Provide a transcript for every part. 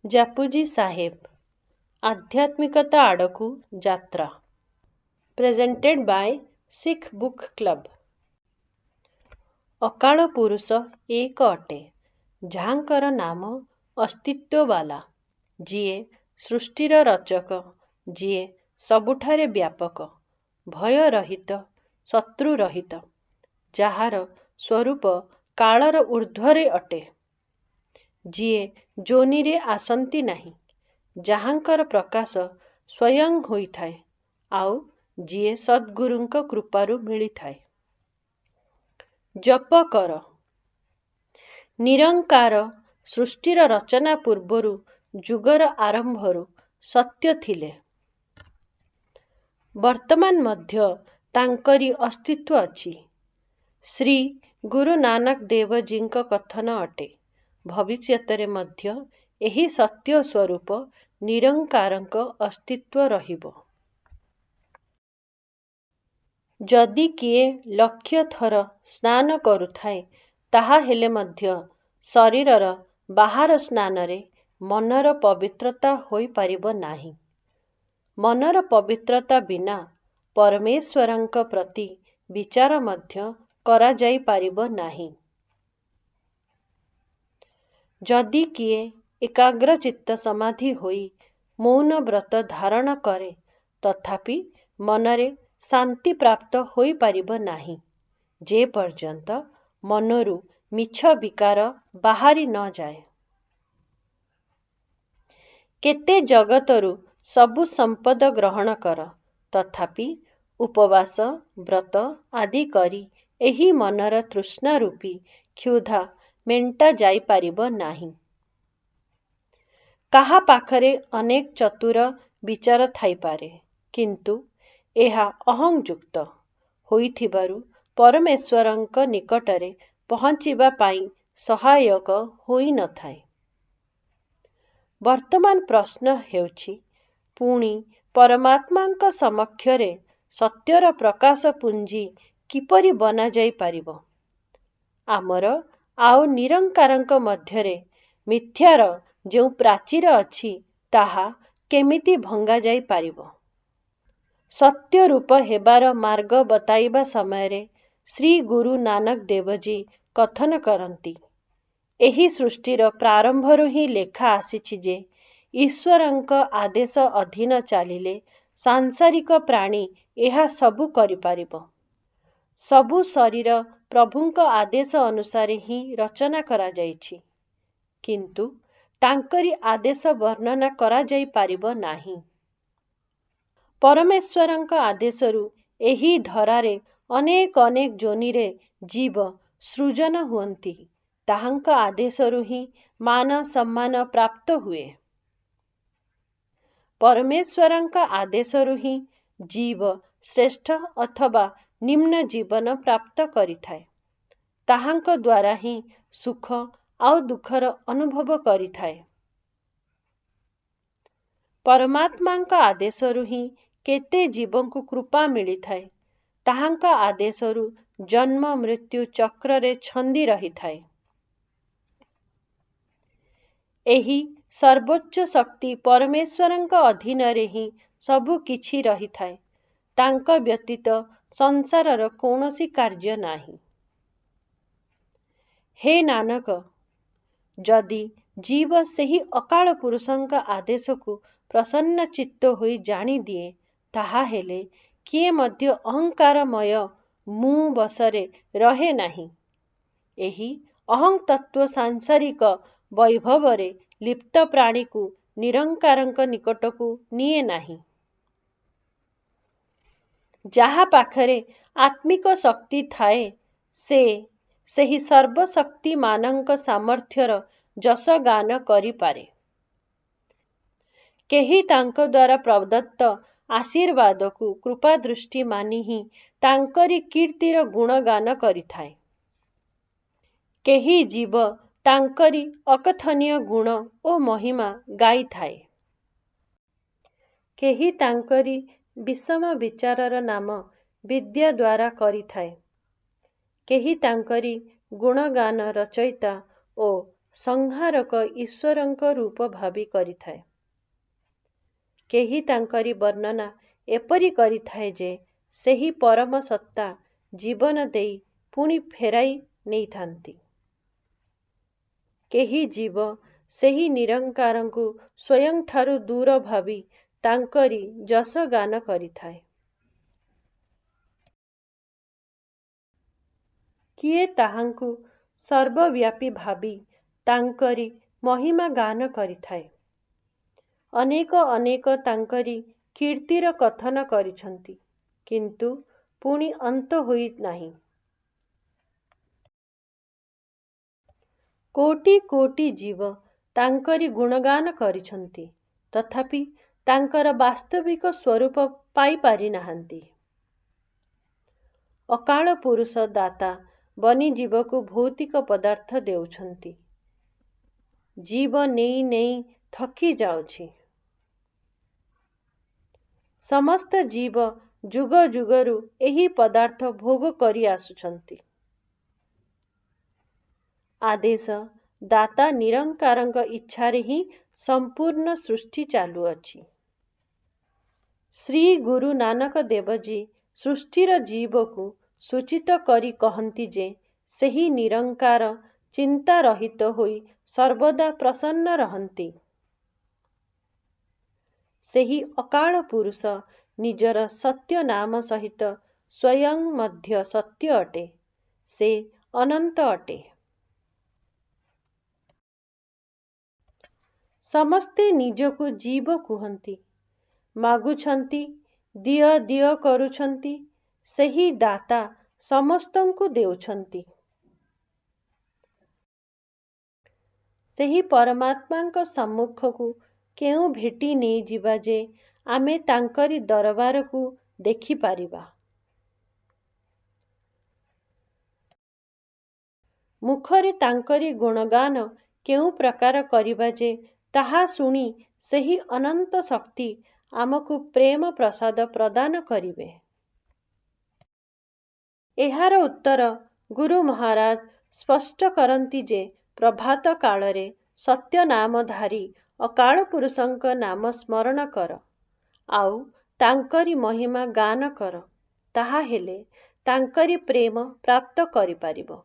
ଜାପୁଜି ସାହେବ ଆଧ୍ୟାତ୍ମିକତା ଆଡ଼କୁ ଯାତ୍ରା ପ୍ରେଜେଣ୍ଟେଡ୍ ବାୟ ଶିଖ୍ ବୁକ୍ କ୍ଲବ୍। ଅକାଳ ପୁରୁଷ ଏକ ଅଟେ, ଯାହାଙ୍କର ନାମ ଅସ୍ତିତ୍ୱବାଲା, ଯିଏ ସୃଷ୍ଟିର ରଚକ, ଯିଏ ସବୁଠାରେ ବ୍ୟାପକ, ଭୟରହିତ, ଶତ୍ରୁରହିତ, ଯାହାର ସ୍ୱରୂପ କାଳର ଊର୍ଦ୍ଧ୍ୱରେ ଅଟେ, ଯିଏ ଯୋନିରେ ଆସନ୍ତି ନାହିଁ, ଯାହାଙ୍କର ପ୍ରକାଶ ସ୍ୱୟଂ ହୋଇଥାଏ, ଆଉ ଯିଏ ସଦ୍‌ଗୁରୁଙ୍କ କୃପାରୁ ମିଳିଥାଏ। ଜପ କର। ନିରଙ୍କାର ସୃଷ୍ଟିର ରଚନା ପୂର୍ବରୁ, ଯୁଗର ଆରମ୍ଭରୁ ସତ୍ୟ ଥିଲେ। ବର୍ତ୍ତମାନ ମଧ୍ୟ ତାଙ୍କରି ଅସ୍ତିତ୍ୱ ଅଛି। ଶ୍ରୀ ଗୁରୁ ନାନକ ଦେବଜୀଙ୍କ କଥନ ଅଟେ, ଭବିଷ୍ୟତରେ ମଧ୍ୟ ଏହି ସତ୍ୟ ସ୍ୱରୂପ ନିରଙ୍କାରଙ୍କ ଅସ୍ତିତ୍ୱ ରହିବ। ଯଦି କିଏ ଲକ୍ଷ ଥର ସ୍ନାନ କରୁଥାଏ, ତାହାହେଲେ ମଧ୍ୟ ଶରୀରର ବାହାର ସ୍ନାନରେ ମନର ପବିତ୍ରତା ହୋଇପାରିବ ନାହିଁ। ମନର ପବିତ୍ରତା ବିନା ପରମେଶ୍ୱରଙ୍କ ପ୍ରତି ବିଚାର ମଧ୍ୟ କରାଯାଇପାରିବ ନାହିଁ। ଯଦି କିଏ ଏକାଗ୍ରଚିତ୍ତ ସମାଧି ହୋଇ ମୌନ ବ୍ରତ ଧାରଣ କରେ, ତଥାପି ମନରେ ଶାନ୍ତି ପ୍ରାପ୍ତ ହୋଇପାରିବ ନାହିଁ, ଯେ ପର୍ଯ୍ୟନ୍ତ ମନରୁ ମିଛ ବିକାର ବାହାରି ନ ଯାଏ। କେତେ ଜଗତରୁ ସବୁ ସମ୍ପଦ ଗ୍ରହଣ କର, ତଥାପି ଉପବାସ ବ୍ରତ ଆଦି କରି ଏହି ମନର ତୃଷ୍ଣାରୂପୀ କ୍ଷୁଧା ମେଣ୍ଟା ଯାଇପାରିବ ନାହିଁ। କାହା ପାଖରେ ଅନେକ ଚତୁର ବିଚାର ଥାଇପାରେ, କିନ୍ତୁ ଏହା ଅହଂଯୁକ୍ତ ହୋଇଥିବାରୁ ପରମେଶ୍ୱରଙ୍କ ନିକଟରେ ପହଞ୍ଚିବା ପାଇଁ ସହାୟକ ହୋଇନଥାଏ। ବର୍ତ୍ତମାନ ପ୍ରଶ୍ନ ହେଉଛି, ପୁଣି ପରମାତ୍ମାଙ୍କ ସମକ୍ଷରେ ସତ୍ୟର ପ୍ରକାଶ ପୁଞ୍ଜି କିପରି ବନାଯାଇପାରିବ? ଆମର ଆଉ ନିରଙ୍କାରଙ୍କ ମଧ୍ୟରେ ମିଥ୍ୟାର ଯେଉଁ ପ୍ରାଚୀର ଅଛି, ତାହା କେମିତି ଭଙ୍ଗାଯାଇପାରିବ? ସତ୍ୟରୂପ ହେବାର ମାର୍ଗ ବତାଇବା ସମୟରେ ଶ୍ରୀ ଗୁରୁ ନାନକ ଦେବଜୀ କଥନ କରନ୍ତି, ଏହି ସୃଷ୍ଟିର ପ୍ରାରମ୍ଭରୁ ହିଁ ଲେଖା ଆସିଛି ଯେ, ଈଶ୍ୱରଙ୍କ ଆଦେଶ ଅଧୀନ ଚାଲିଲେ ସାଂସାରିକ ପ୍ରାଣୀ ଏହା ସବୁ କରିପାରିବ। ସବୁ ଶରୀର ପ୍ରଭୁଙ୍କ ଆଦେଶ ଅନୁସାରେ ହିଁ ରଚନା କରାଯାଇଛି, କିନ୍ତୁ ତାଙ୍କରି ଆଦେଶ ବର୍ଣ୍ଣନା କରାଯାଇପାରିବ ନାହିଁ। ପରମେଶ୍ୱରଙ୍କ ଆଦେଶରୁ ଏହି ଧରାରେ ଅନେକ ଅନେକ ଯୋନିରେ ଜୀବ ସୃଜନ ହୁଅନ୍ତି। ତାହାଙ୍କ ଆଦେଶରୁ ହିଁ ମାନ ସମ୍ମାନ ପ୍ରାପ୍ତ ହୁଏ। ପରମେଶ୍ୱରଙ୍କ ଆଦେଶରୁ ହିଁ ଜୀବ ଶ୍ରେଷ୍ଠ ଅଥବା ନିମ୍ନ ଜୀବନ ପ୍ରାପ୍ତ କରିଥାଏ। ତାହାଙ୍କ ଦ୍ୱାରା ହିଁ ସୁଖ ଆଉ ଦୁଃଖର ଅନୁଭବ କରିଥାଏ। ପରମାତ୍ମାଙ୍କ ଆଦେଶରୁ ହିଁ କେତେ ଜୀବଙ୍କୁ କୃପା ମିଳିଥାଏ। ତାହାଙ୍କ ଆଦେଶରୁ ଜନ୍ମ ମୃତ୍ୟୁ ଚକ୍ରରେ ଛନ୍ଦି ରହିଥାଏ। ଏହି ସର୍ବୋଚ୍ଚ ଶକ୍ତି ପରମେଶ୍ୱରଙ୍କ ଅଧୀନରେ ହିଁ ସବୁ କିଛି ରହିଥାଏ। ତାଙ୍କ ବ୍ୟତୀତ ସଂସାରର କୌଣସି କାର୍ଯ୍ୟ ନାହିଁ। ହେ ନାନକ, ଯଦି ଜୀବ ସେହି ଅକାଳ ପୁରୁଷଙ୍କ ଆଦେଶକୁ ପ୍ରସନ୍ନଚିତ୍ତ ହୋଇ ଜାଣିଦିଏ, ତାହାହେଲେ କିଏ ମଧ୍ୟ ଅହଂକାରମୟ ମୁଁ ବଶରେ ରହେ ନାହିଁ। ଏହି ଅହଂତତ୍ତ୍ୱ ସାଂସାରିକ ବୈଭବରେ ଲିପ୍ତ ପ୍ରାଣୀକୁ ନିରଙ୍କାରଙ୍କ ନିକଟକୁ ନିଏ ନାହିଁ। ଯାହା ପାଖରେ ଆତ୍ମିକ ଶକ୍ତି ଥାଏ, ସେ ସେହି ସର୍ବଶକ୍ତିମାନଙ୍କ ସାମର୍ଥ୍ୟର ଯଶଗାନ କରିପାରେ। କେହି ତାଙ୍କ ଦ୍ୱାରା ପ୍ରଦତ୍ତ ଆଶୀର୍ବାଦକୁ କୃପାଦୃଷ୍ଟି ମାନି ହିଁ ତାଙ୍କରି କୀର୍ତ୍ତିର ଗୁଣଗାନ କରିଥାଏ। କେହି ଜୀବ ତାଙ୍କରି ଅକଥନୀୟ ଗୁଣ ଓ ମହିମା ଗାଇଥାଏ। କେହି ତାଙ୍କରି ବିଷମ ବିଚାରର ନାମ ବିଦ୍ୟା ଦ୍ୱାରା କରିଥାଏ। କେହି ତାଙ୍କରି ଗୁଣଗାନ ରଚୟିତା ଓ ସଂହାରକ ଈଶ୍ୱରଙ୍କ ରୂପ ଭାବି କରିଥାଏ। କେହି ତାଙ୍କରି ବର୍ଣ୍ଣନା ଏପରି କରିଥାଏ ଯେ ସେହି ପରମ ସତ୍ତା ଜୀବନ ଦେଇ ପୁଣି ଫେରାଇ ନେଇଥାନ୍ତି। କେହି ଜୀବ ସେହି ନିରଙ୍କାରଙ୍କୁ ସ୍ୱୟଂଠାରୁ ଦୂର ଭାବି ତାଙ୍କରି ଯଶ ଗାନ କରିଥାଏ। କିଏ ତାହାଙ୍କୁ ସର୍ବବ୍ୟାପୀ ଭାବି ତାଙ୍କରି ମହିମା ଗାନ କରିଥାଏ। ଅନେକ ଅନେକ ତାଙ୍କରି କୀର୍ତ୍ତିର କଥନ କରିଛନ୍ତି, କିନ୍ତୁ ପୁଣି ଅନ୍ତ ହୋଇ ନାହିଁ। କୋଟି କୋଟି ଜୀବ ତାଙ୍କରି ଗୁଣଗାନ କରିଛନ୍ତି, ତଥାପି ତାଙ୍କର ବାସ୍ତବିକ ସ୍ୱରୂପ ପାଇପାରି ନାହାନ୍ତି। ଅକାଳ ପୁରୁଷ ଦାତା ବନି ଜୀବକୁ ଭୌତିକ ପଦାର୍ଥ ଦେଉଛନ୍ତି। ଜୀବ ନେଇ ନେଇ ଥକି ଯାଉଛି। ସମସ୍ତ ଜୀବ ଯୁଗ ଯୁଗରୁ ଏହି ପଦାର୍ଥ ଭୋଗ କରି ଆସୁଛନ୍ତି। ଆଦେଶ ଦାତା ନିରଙ୍କାରଙ୍କ ଇଚ୍ଛାରେ ହିଁ ସମ୍ପୂର୍ଣ୍ଣ ସୃଷ୍ଟି ଚାଲୁଅଛି। ଶ୍ରୀ ଗୁରୁ ନାନକ ଦେବଜୀ ସୃଷ୍ଟିର ଜୀବକୁ ସୂଚିତ କରି କହନ୍ତି ଯେ ସେହି ନିରଙ୍କାର ଚିନ୍ତା ରହିତ ହୋଇ ସର୍ବଦା ପ୍ରସନ୍ନ ରହନ୍ତି। ସେହି ଅକାଳ ପୁରୁଷ ନିଜର ସତ୍ୟ ନାମ ସହିତ ସ୍ୱୟଂ ମଧ୍ୟ ସତ୍ୟ ଅଟେ। ସେ ଅନନ୍ତ ଅଟେ। ସମସ୍ତେ ନିଜକୁ ଜୀବ କୁହନ୍ତି, ମାଗୁଛନ୍ତି, ଦିଅ ଦିଅ କରୁଛନ୍ତି। ସେହି ଦାତା ସମସ୍ତଙ୍କୁ ଦେଉଛନ୍ତି। ସେହି ପରମାତ୍ମାଙ୍କ ସମ୍ମୁଖକୁ କେଉଁ ଭେଟି ନେଇଯିବା ଯେ ଆମେ ତାଙ୍କରି ଦରବାରକୁ ଦେଖିପାରିବା? ମୁଖରେ ତାଙ୍କରି ଗୁଣଗାନ କେଉଁ ପ୍ରକାର କରିବା ଯେ ତାହା ଶୁଣି ସେହି ଅନନ୍ତ ଶକ୍ତି ଆମକୁ ପ୍ରେମ ପ୍ରସାଦ ପ୍ରଦାନ କରିବେ? ଏହାର ଉତ୍ତର ଗୁରୁ ମହାରାଜ ସ୍ପଷ୍ଟ କରନ୍ତି ଯେ ପ୍ରଭାତ କାଳରେ ସତ୍ୟ ନାମଧାରୀ ଅକାଳ ପୁରୁଷଙ୍କ ନାମ ସ୍ମରଣ କର, ଆଉ ତାଙ୍କରି ମହିମା ଗାନ କର, ତାହା ହେଲେ ତାଙ୍କରି ପ୍ରେମ ପ୍ରାପ୍ତ କରିପାରିବ।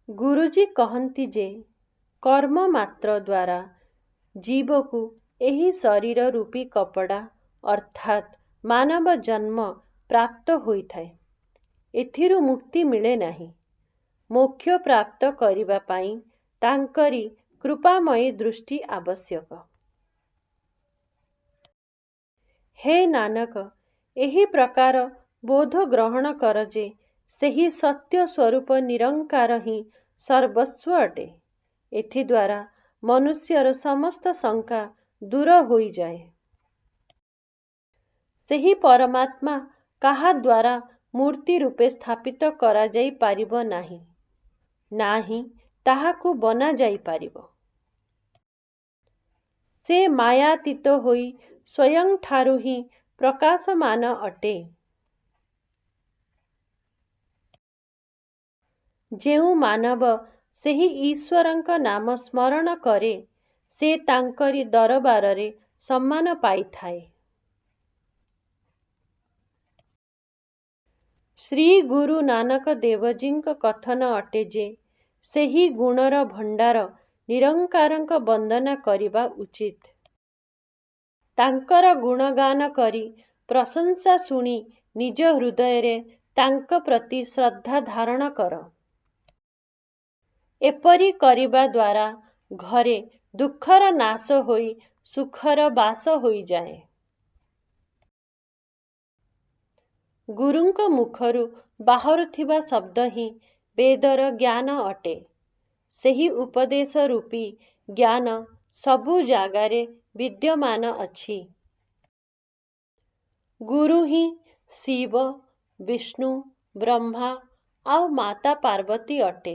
ଗୁରୁଜୀ କହନ୍ତି ଯେ କର୍ମ ମାତ୍ର ଦ୍ୱାରା ଜୀବକୁ ଏହି ଶରୀର ରୂପୀ କପଡ଼ା ଅର୍ଥାତ୍ ମାନବ ଜନ୍ମ ପ୍ରାପ୍ତ ହୋଇଥାଏ। ଏଥିରୁ ମୁକ୍ତି ମିଳେ ନାହିଁ। ମୋକ୍ଷ ପ୍ରାପ୍ତ କରିବା ପାଇଁ ତାଙ୍କରି କୃପାମୟୀ ଦୃଷ୍ଟି ଆବଶ୍ୟକ। ହେ ନାନକ, ଏହି ପ୍ରକାର ବୋଧ ଗ୍ରହଣ କର ଯେ ସେହି ସତ୍ୟ ସ୍ୱରୂପ ନିରଙ୍କାର ହିଁ ସର୍ବସ୍ୱ ଅଟେ। ଏଥିଦ୍ୱାରା ମନୁଷ୍ୟର ସମସ୍ତ ଶଙ୍କା ଦୂର ହୋଇଯାଏ। ସେହି ପରମାତ୍ମା କାହା ଦ୍ୱାରା ମୂର୍ତ୍ତି ରୂପେ ସ୍ଥାପିତ କରାଯାଇ ପାରିବ ନାହିଁ, ନାହିଁ ତାହାକୁ ବନାଯାଇପାରିବ। ସେ ମାୟାତୀତ ହୋଇ ସ୍ୱୟଂଠାରୁ ହିଁ ପ୍ରକାଶମାନ ଅଟେ। ଯେଉଁ ମାନବ ସେହି ଈଶ୍ୱରଙ୍କ ନାମ ସ୍ମରଣ କରେ, ସେ ତାଙ୍କରି ଦରବାରରେ ସମ୍ମାନ ପାଇଥାଏ। ଶ୍ରୀ ଗୁରୁ ନାନକ ଦେବଜୀଙ୍କ କଥନ ଅଟେ ଯେ ସେହି ଗୁଣର ଭଣ୍ଡାର ନିରଙ୍କାରଙ୍କ ବନ୍ଦନା କରିବା ଉଚିତ। ତାଙ୍କର ଗୁଣଗାନ କରି ପ୍ରଶଂସା ଶୁଣି ନିଜ ହୃଦୟରେ ତାଙ୍କ ପ୍ରତି ଶ୍ରଦ୍ଧା ଧାରଣ କର। ଏପରି କରିବା ଦ୍ୱାରା ଘରେ ଦୁଃଖର ନାଶ ହୋଇ ସୁଖର ବାସ ହୋଇଯାଏ। ଗୁରୁଙ୍କ ମୁଖରୁ ବାହାରୁଥିବା ଶବ୍ଦ ହିଁ ବେଦର ଜ୍ଞାନ ଅଟେ। ସେହି ଉପଦେଶ ରୂପୀ ଜ୍ଞାନ ସବୁ ଜାଗାରେ ବିଦ୍ୟମାନ ଅଛି। ଗୁରୁ ହିଁ ଶିବ, ବିଷ୍ଣୁ, ବ୍ରହ୍ମା ଆଉ ମାତା ପାର୍ବତୀ ଅଟେ,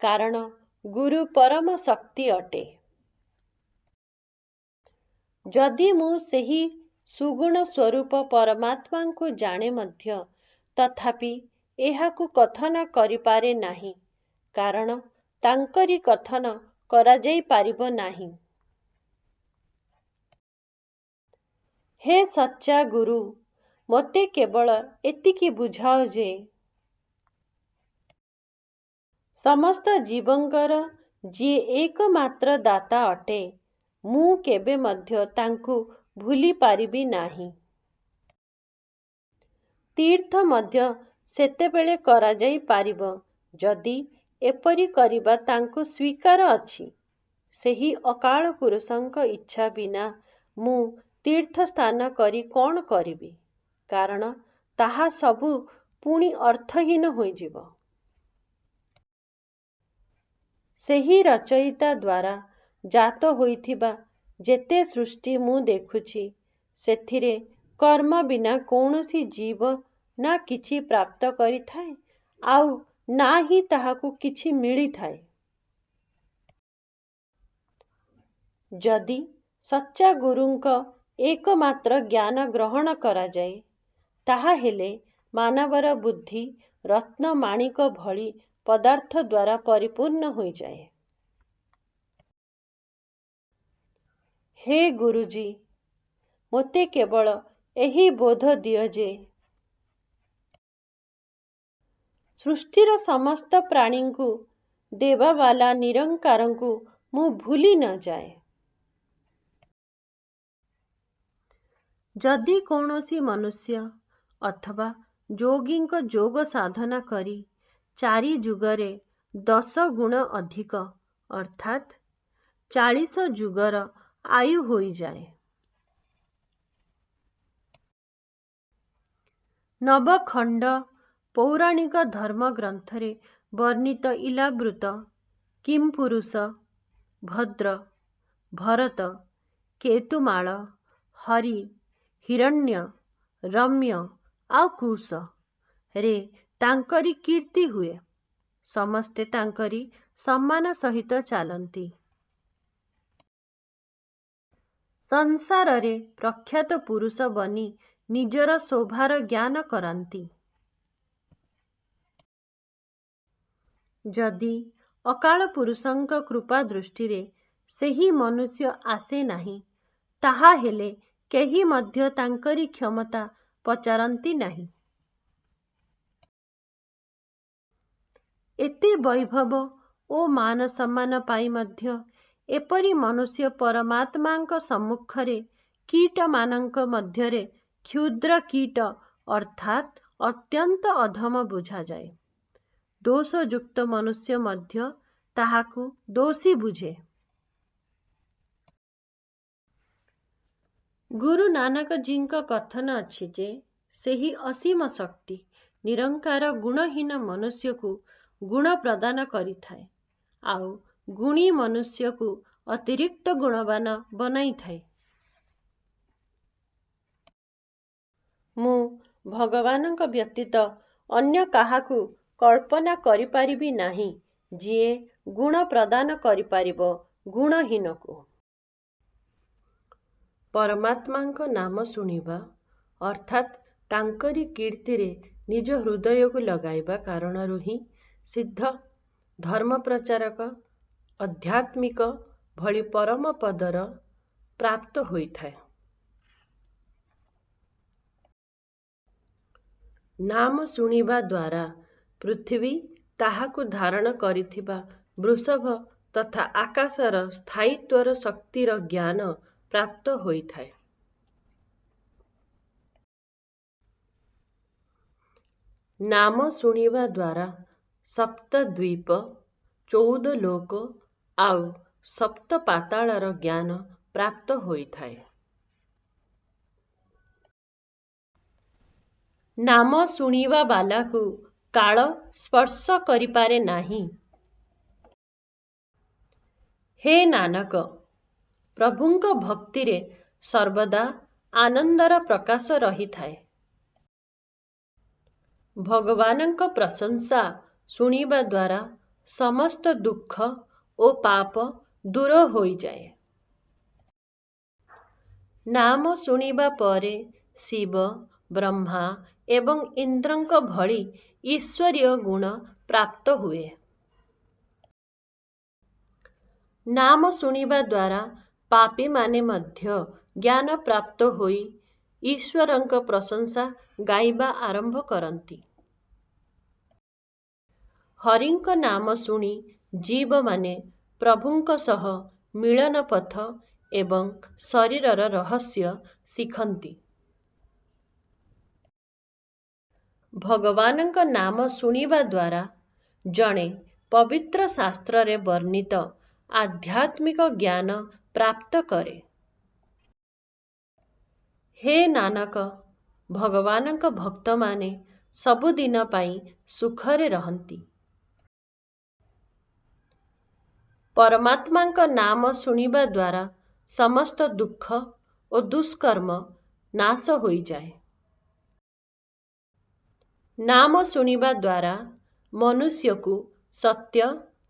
କାରଣ ଗୁରୁ ପରମ ଶକ୍ତି ଅଟେ। ଯଦି ମୁଁ ସେହି ସୁଗୁଣ ସ୍ୱରୂପ ପରମାତ୍ମାଙ୍କୁ ଜାଣେ ମଧ୍ୟ ତଥାପି ଏହାକୁ କଥନ କରିପାରେ ନାହିଁ, କାରଣ ତାଙ୍କରି କଥନ କରାଯାଇ ପାରିବ ନାହିଁ। ହେ ସଚ୍ଚା ଗୁରୁ, ମୋତେ କେବଳ ଏତିକି ବୁଝାଅ ଯେ ସମସ୍ତ ଜୀବଙ୍କର ଯିଏ ଏକମାତ୍ର ଦାତା ଅଟେ, ମୁଁ କେବେ ମଧ୍ୟ ତାଙ୍କୁ ଭୁଲି ପାରିବି ନାହିଁ। ତୀର୍ଥ ମଧ୍ୟ ସେତେବେଳେ କରାଯାଇ ପାରିବ ଯଦି ଏପରି କରିବା ତାଙ୍କୁ ସ୍ୱୀକାର ଅଛି। ସେହି ଅକାଳ ପୁରୁଷଙ୍କ ଇଚ୍ଛା ବିନା ମୁଁ ତୀର୍ଥସ୍ଥାନ କରି କ'ଣ କରିବି? କାରଣ ତାହା ସବୁ ପୁଣି ଅର୍ଥହୀନ ହୋଇଯିବ। ସେହି ରଚୟିତା ଦ୍ୱାରା ଜାତ ହୋଇଥିବା ଯେତେ ସୃଷ୍ଟି ମୁଁ ଦେଖୁଛି, ସେଥିରେ କର୍ମ ବିନା କୌଣସି ଜୀବ ନା କିଛି ପ୍ରାପ୍ତ କରିଥାଏ, ଆଉ ନା ହିଁ ତାହାକୁ କିଛି ମିଳିଥାଏ। ଯଦି ସଚ୍ଚା ଗୁରୁଙ୍କ ଏକମାତ୍ର ଜ୍ଞାନ ଗ୍ରହଣ କରାଯାଏ, ତାହାହେଲେ ମାନବର ବୁଦ୍ଧି ରତ୍ନମାଣିକ ଭଳି ପଦାର୍ଥ ଦ୍ୱାରା ପରିପୂର୍ଣ୍ଣ ହୋଇଯାଏ। ହେ ଗୁରୁଜୀ, ମୋତେ କେବଳ ଏହି ବୋଧ ଦିଅ ଯେ ସୃଷ୍ଟିର ସମସ୍ତ ପ୍ରାଣୀଙ୍କୁ ଦେବାବାଲା ନିରଙ୍କାରଙ୍କୁ ମୁଁ ଭୁଲି ନ ଯାଏ। ଯଦି କୌଣସି ମନୁଷ୍ୟ ଅଥବା ଯୋଗୀଙ୍କ ଯୋଗ ସାଧନା କରି 4 ଯୁଗରେ 10 ଗୁଣ ଅଧିକ ଅର୍ଥାତ୍ 40 ଯୁଗର ଆୟୁ ହୋଇଯାଏ, ନବଖଣ୍ଡ ପୌରାଣିକ ଧର୍ମ ଗ୍ରନ୍ଥରେ ବର୍ଣ୍ଣିତ ଇଲାବୃତ, କିମ୍ପୁରୁଷ, ଭଦ୍ର, ଭରତ, କେତୁମାଳ, ହରି, ହିରଣ୍ୟ, ରମ୍ୟ ଆଉ କୁଶ ରେ ତାଙ୍କରି କୀର୍ତ୍ତି ହୁଏ। ସମସ୍ତେ ତାଙ୍କରି ସମ୍ମାନ ସହିତ ଚାଲନ୍ତି। ସଂସାରରେ ପ୍ରଖ୍ୟାତ ପୁରୁଷ ବନି ନିଜର ଶୋଭାର ଜ୍ଞାନ କରାନ୍ତି। ଯଦି ଅକାଳ ପୁରୁଷଙ୍କ କୃପା ଦୃଷ୍ଟିରେ ସେହି ମନୁଷ୍ୟ ଆସେ ନାହିଁ, ତାହାହେଲେ କେହି ମଧ୍ୟ ତାଙ୍କରି କ୍ଷମତା ପଚାରନ୍ତି ନାହିଁ। ଏତେ ବୈଭବ ଓ ମାନ ସମ୍ମାନ ପାଇ ମଧ୍ୟ ଏପରି ମନୁଷ୍ୟ ପରମାତ୍ମାଙ୍କ ସମ୍ମୁଖରେ କୀଟମାନଙ୍କ ମଧ୍ୟରେ କ୍ଷୁଦ୍ର କୀଟ ଅର୍ଥାତ୍ ଅତ୍ୟନ୍ତ ଅଧମ ବୁଝାଯାଏ। ଦୋଷଯୁକ୍ତ ମନୁଷ୍ୟ ମଧ୍ୟ ତାହାକୁ ଦୋଷୀ ବୁଝେ। ଗୁରୁ ନାନକଜୀଙ୍କ କଥନ ଅଛି ଯେ ସେହି ଅସୀମ ଶକ୍ତି ନିରଙ୍କାର ଗୁଣହୀନ ମନୁଷ୍ୟକୁ ଗୁଣ ପ୍ରଦାନ କରିଥାଏ, ଆଉ ଗୁଣୀ ମନୁଷ୍ୟକୁ ଅତିରିକ୍ତ ଗୁଣବାନ ବନାଇଥାଏ। ମୁଁ ଭଗବାନଙ୍କ ବ୍ୟତୀତ ଅନ୍ୟ କାହାକୁ କଳ୍ପନା କରିପାରିବି ନାହିଁ ଯିଏ ଗୁଣ ପ୍ରଦାନ କରିପାରିବ ଗୁଣହୀନକୁ। ପରମାତ୍ମାଙ୍କ ନାମ ଶୁଣିବା ଅର୍ଥାତ୍ ତାଙ୍କରି କୀର୍ତ୍ତିରେ ନିଜ ହୃଦୟକୁ ଲଗାଇବା କାରଣରୁ ହିଁ ସିଦ୍ଧ, ଧର୍ମପ୍ରଚାରକ, ଆଧ୍ୟାତ୍ମିକ ଭଳି ପରମ ପଦର ପ୍ରାପ୍ତ ହୋଇଥାଏ। ନାମ ଶୁଣିବା ଦ୍ୱାରା ପୃଥିବୀ ତାହାକୁ ଧାରଣ କରିଥିବା ବୃଷଭ ତଥା ଆକାଶର ସ୍ଥାୟିତ୍ୱର ଶକ୍ତିର ଜ୍ଞାନ ପ୍ରାପ୍ତ ହୋଇଥାଏ। ନାମ ଶୁଣିବା ଦ୍ୱାରା ସପ୍ତଦ୍ୱୀପ, 14 ଲୋକ ଆଉ 7 ପାତାଳର ଜ୍ଞାନ ପ୍ରାପ୍ତ ହୋଇଥାଏ। ନାମ ଶୁଣିବା ବାଲାକୁ କାଳ ସ୍ପର୍ଶ କରିପାରେ ନାହିଁ। ହେ ନାନକ, ପ୍ରଭୁଙ୍କ ଭକ୍ତିରେ ସର୍ବଦା ଆନନ୍ଦର ପ୍ରକାଶ ରହିଥାଏ। ଭଗବାନଙ୍କ ପ୍ରଶଂସା ଶୁଣିବା ଦ୍ୱାରା ସମସ୍ତ ଦୁଃଖ ଓ ପାପ ଦୂର ହୋଇଯାଏ। ନାମ ଶୁଣିବା ପରେ ଶିବ, ବ୍ରହ୍ମା ଏବଂ ଇନ୍ଦ୍ରଙ୍କ ଭଳି ଈଶ୍ୱରୀୟ ଗୁଣ ପ୍ରାପ୍ତ ହୁଏ। नाम शुणिबा द्वारा पापी माने मध्य ज्ञान प्राप्त होई ईश्वरंक प्रशंसा गाइबा आरंभ करती। हरिंक नाम शुणी जीव माने प्रभुंक सह मिलन पथ एवं शरीरर रहस्य शिखंती। भगवानंक नाम शुणिबा द्वारा जणे पवित्र शास्त्र रे वर्णित आध्यात्मिक ज्ञान प्राप्त करे। हे नानक, भगवानंक भक्त माने सबुदिन पाई सुखरे रहंती। परमात्मांक नाम शुणिबा द्वारा समस्त दुख और दुष्कर्म नाश होई जाए। नाम शुणिबा द्वारा मनुष्य को सत्य,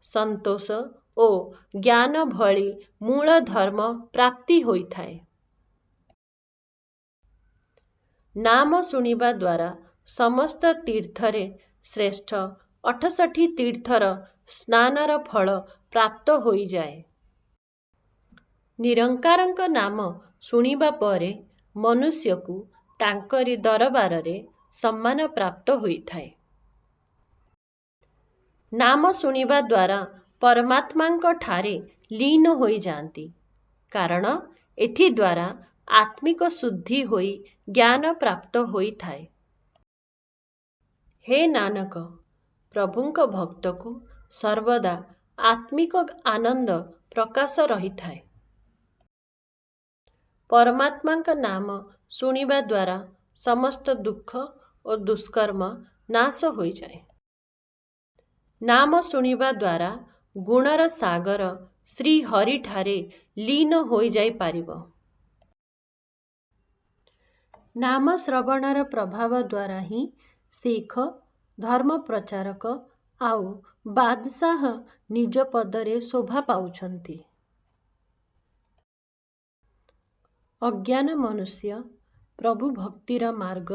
संतोष और ज्ञान भली मूल धर्म प्राप्ति होई थाए। नाम शुणिबा द्वारा समस्त तीर्थरे श्रेष्ठ 68 तीर्थर स्नानर फल प्राप्त होई जाए। निरंकारंक नाम शुणिबा परे मनुष्य को तांकरी दरबार रे सम्मान प्राप्त होई थाए। नाम शुणिबा द्वारा परमात्मांक ठारे लीन होई जाती, कारण एथि द्वारा आत्मिक शुद्धि होई ज्ञान प्राप्त होई थाए। हे नानक, प्रभुंक भक्त को सर्वदा आत्मिक आनंद प्रकाश रही थाए। परमात्मांक नाम शुणिबा द्वारा समस्त दुख और दुष्कर्म नाश होई जाए। नाम शुणिबा द्वारा गुणर सागर श्री हरि ठारे लीन होई जाई पारिबो। नाम श्रवणर प्रभाव द्वारा ही सिख धर्म प्रचारक आउ बादशाह निज पदरे शोभा पाउछंती। अज्ञान मनुष्य प्रभु भक्तिर मार्ग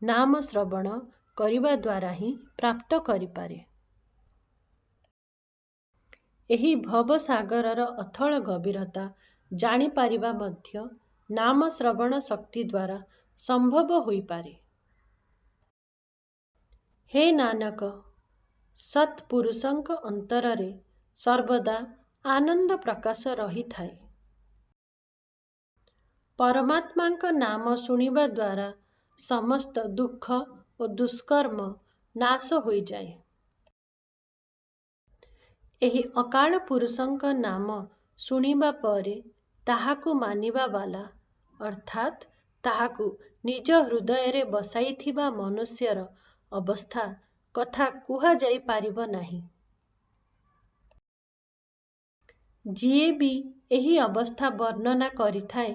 नाम श्रवण करिबा द्वारा ही प्राप्त करिपारे। एही भव सागरर अथळ गभीरता जानी पारिबा मध्य नाम श्रवण शक्ति द्वारा संभव होई पारे। हे नानक, सत्पुरुषंक अंतରରେ सर्वदा आनंद प्रकाश रही थाए। परमात्मांक नाम शुणिबा द्वारा समस्त दुख और दुष्कर्म नाश होई जाए। एही अकाल पुरुषंक नाम शुणिबा परे ताहाकु मानिबा वाला अर्थात ताहाकु निज हृदय रे बसाइथिबा मनुष्यर अवस्था कथा कुहा जाई पारिबो नाही। जिए भी एही अवस्था वर्णना करिथाए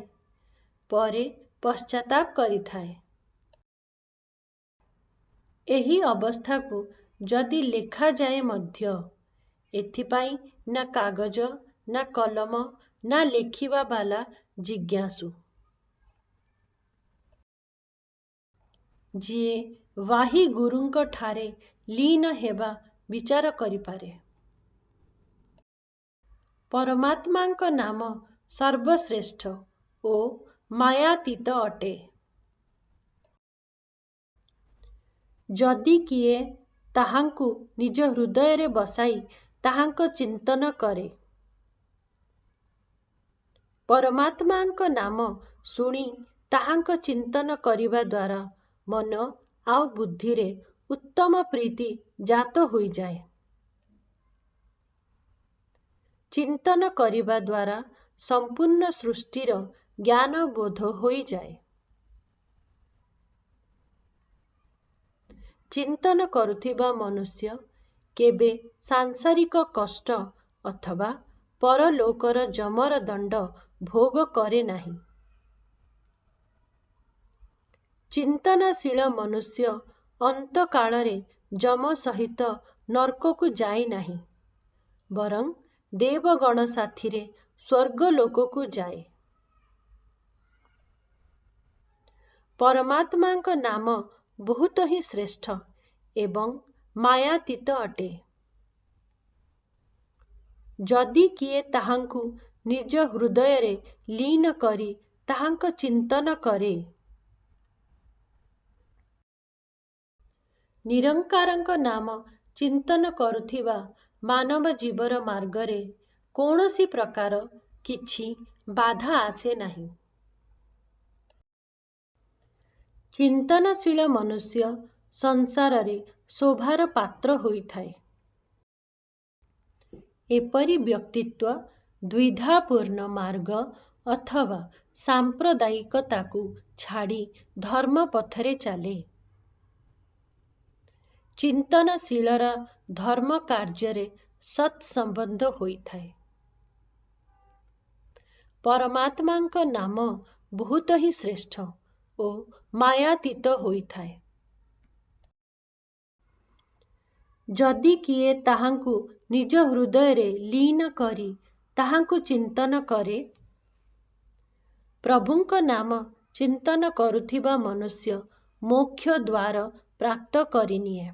परे पश्चाताप करिथाए। एही अवस्था को जदि लेखा जाए मध्य एथिपाई ना कागज ना कलम ना लेखिबा वाला जिज्ञासु। जिए वाही गुरुंक ठारे लीन हेबा विचार करिपारे। परमात्मांक नाम सर्वश्रेष्ठ ओ मायातीत अटे। जदि किए ताहांकु निज हृदय रे बसाई ताहांक चिंतन करे। परमात्मांक नाम शुणी ताहांक चिंतन करिबा द्वारा मन आउ बुद्धि रे उत्तम प्रीति जात होई जाए। चिंतन करिबा द्वारा संपूर्ण सृष्टिर ज्ञान बोध होई जाए। चिंतन करुथिबा मनुष्य केबे सांसारिक कष्ट अथवा परलोकर जमर दंड भोग करे नाही। चिंतनशील मनुष्य अंत कालरे जम सहित नरक को जाए नाही, बरं देवगण साथिरे स्वर्गलोक को जाए। परमात्मांक नाम बहुत ही श्रेष्ठ एवं मायातीत अटे। जदि किए ताहांकु निज हृदय लीन करी ताहांक चिंतन करे। निरंकारंक नाम चिंतन करुथिबा मानव जीवर मार्गरे कौनसी प्रकार किछि बाधा आसे नहीं। चिंतनशील मनुष्य संसार रे शोभार पात्र होइथाए। एपरी व्यक्तित्व द्विधापूर्ण मार्ग अथवा सांप्रदायिकताकू छाड़ी धर्म पथरे चले। चिंतनशीलर धर्म कार्य सत्संबंध होइथाए। परमात्मांक नाम बहुत ही श्रेष्ठ ओ मायातीत होइथाए। जदि किए ताहांकु निज हृदय लीन करी ताहांकु चिंतन करे। प्रभुंक नाम चिंतन करुथिबा मनुष्य मोक्ष द्वार प्राप्त करिनिए।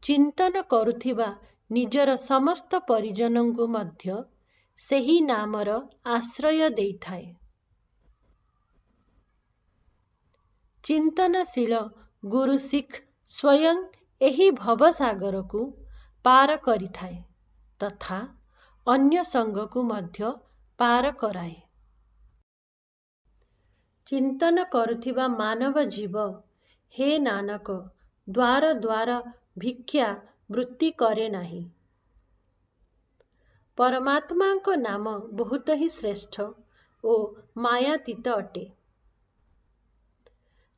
चिंतन करुथिबा निजर समस्त परिजनंकु मध्य सेही नामर आश्रय देइथाए। चिंतनशील गुरु सिख स्वयं एही भवसागर को पार करिथाए तथा अन्य संग को मध्य पार कराए। चिंतन करुथिबा मानव जीव हे नानक द्वार द्वार भिक्षा वृत्ति करे नाही। परमात्मांक नाम बहुत ही श्रेष्ठ ओ मायातीत अटे।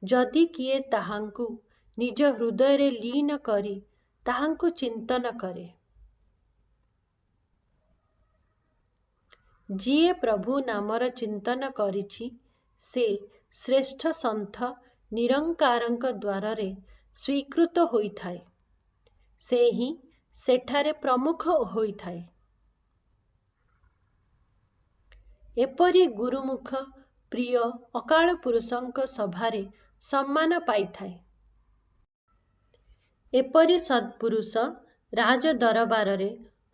जदि किए ताहांकु निज हृदय लीन करी ताहांकु चिंतन करे। जिए प्रभु नामर चिंतन करिछि से श्रेष्ठ संथ निरंकारंक द्वारे स्वीकृत होइथाए। से ही सेठारे प्रमुख होइथाए। एपरी गुरुमुख प्रिय अकाल पुरुषंक सभारे सम्मान पाइथाए। एपरी सत्पुरुष राज दरबार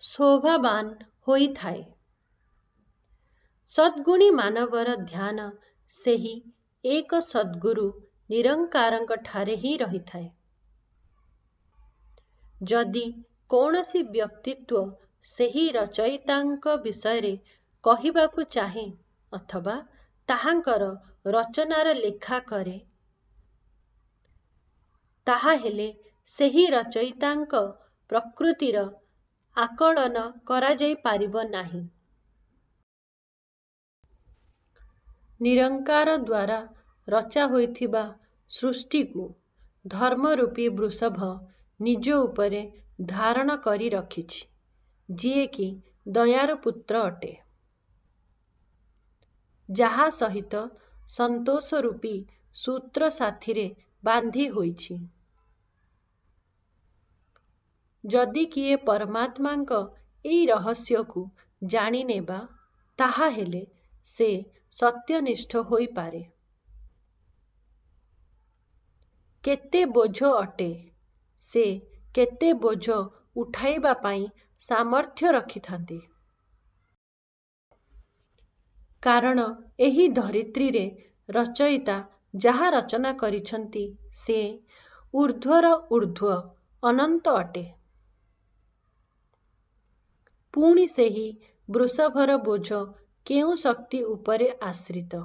शोभावान होइथाए। सद्गुणी मानवर ध्यान सेही एक सद्गुरु निरंकारंक ठारे ही रहिथाए। जदि कौनसी व्यक्तित्व सेही रचयितांक विषय कहिबाकु चाहे अथवा ताहांकर रचनार लेखा करे ताहा हेले सेही रचयितांक प्रकृतिर आकलन करा जाई पारिब नाही। निरंकार द्वारा रचा होइथिबा सृष्टि को धर्मरूपी वृषभ निज उपरे धारण करी रखिछि जिए कि दयार पुत्र अटे। जहा सहित संतोष रूपी सूत्र साथीरे बांधी होइछि। जदि किए परमात्मांक एई रहस्य को जानी नेबा ताहा हेले से सत्यनिष्ठ होई पारे। केते बोझ अटे से केते बोझ उठाइबा पाई सामर्थ्य रखिथांती। कारण एही धरित्री रे रचयिता जहा रचना करिछंती से ऊर्ध्वर ऊर्ध्व अनंत अटे। पुणी सेही वृषभर बोझ केउ शक्ति उपरे आश्रित।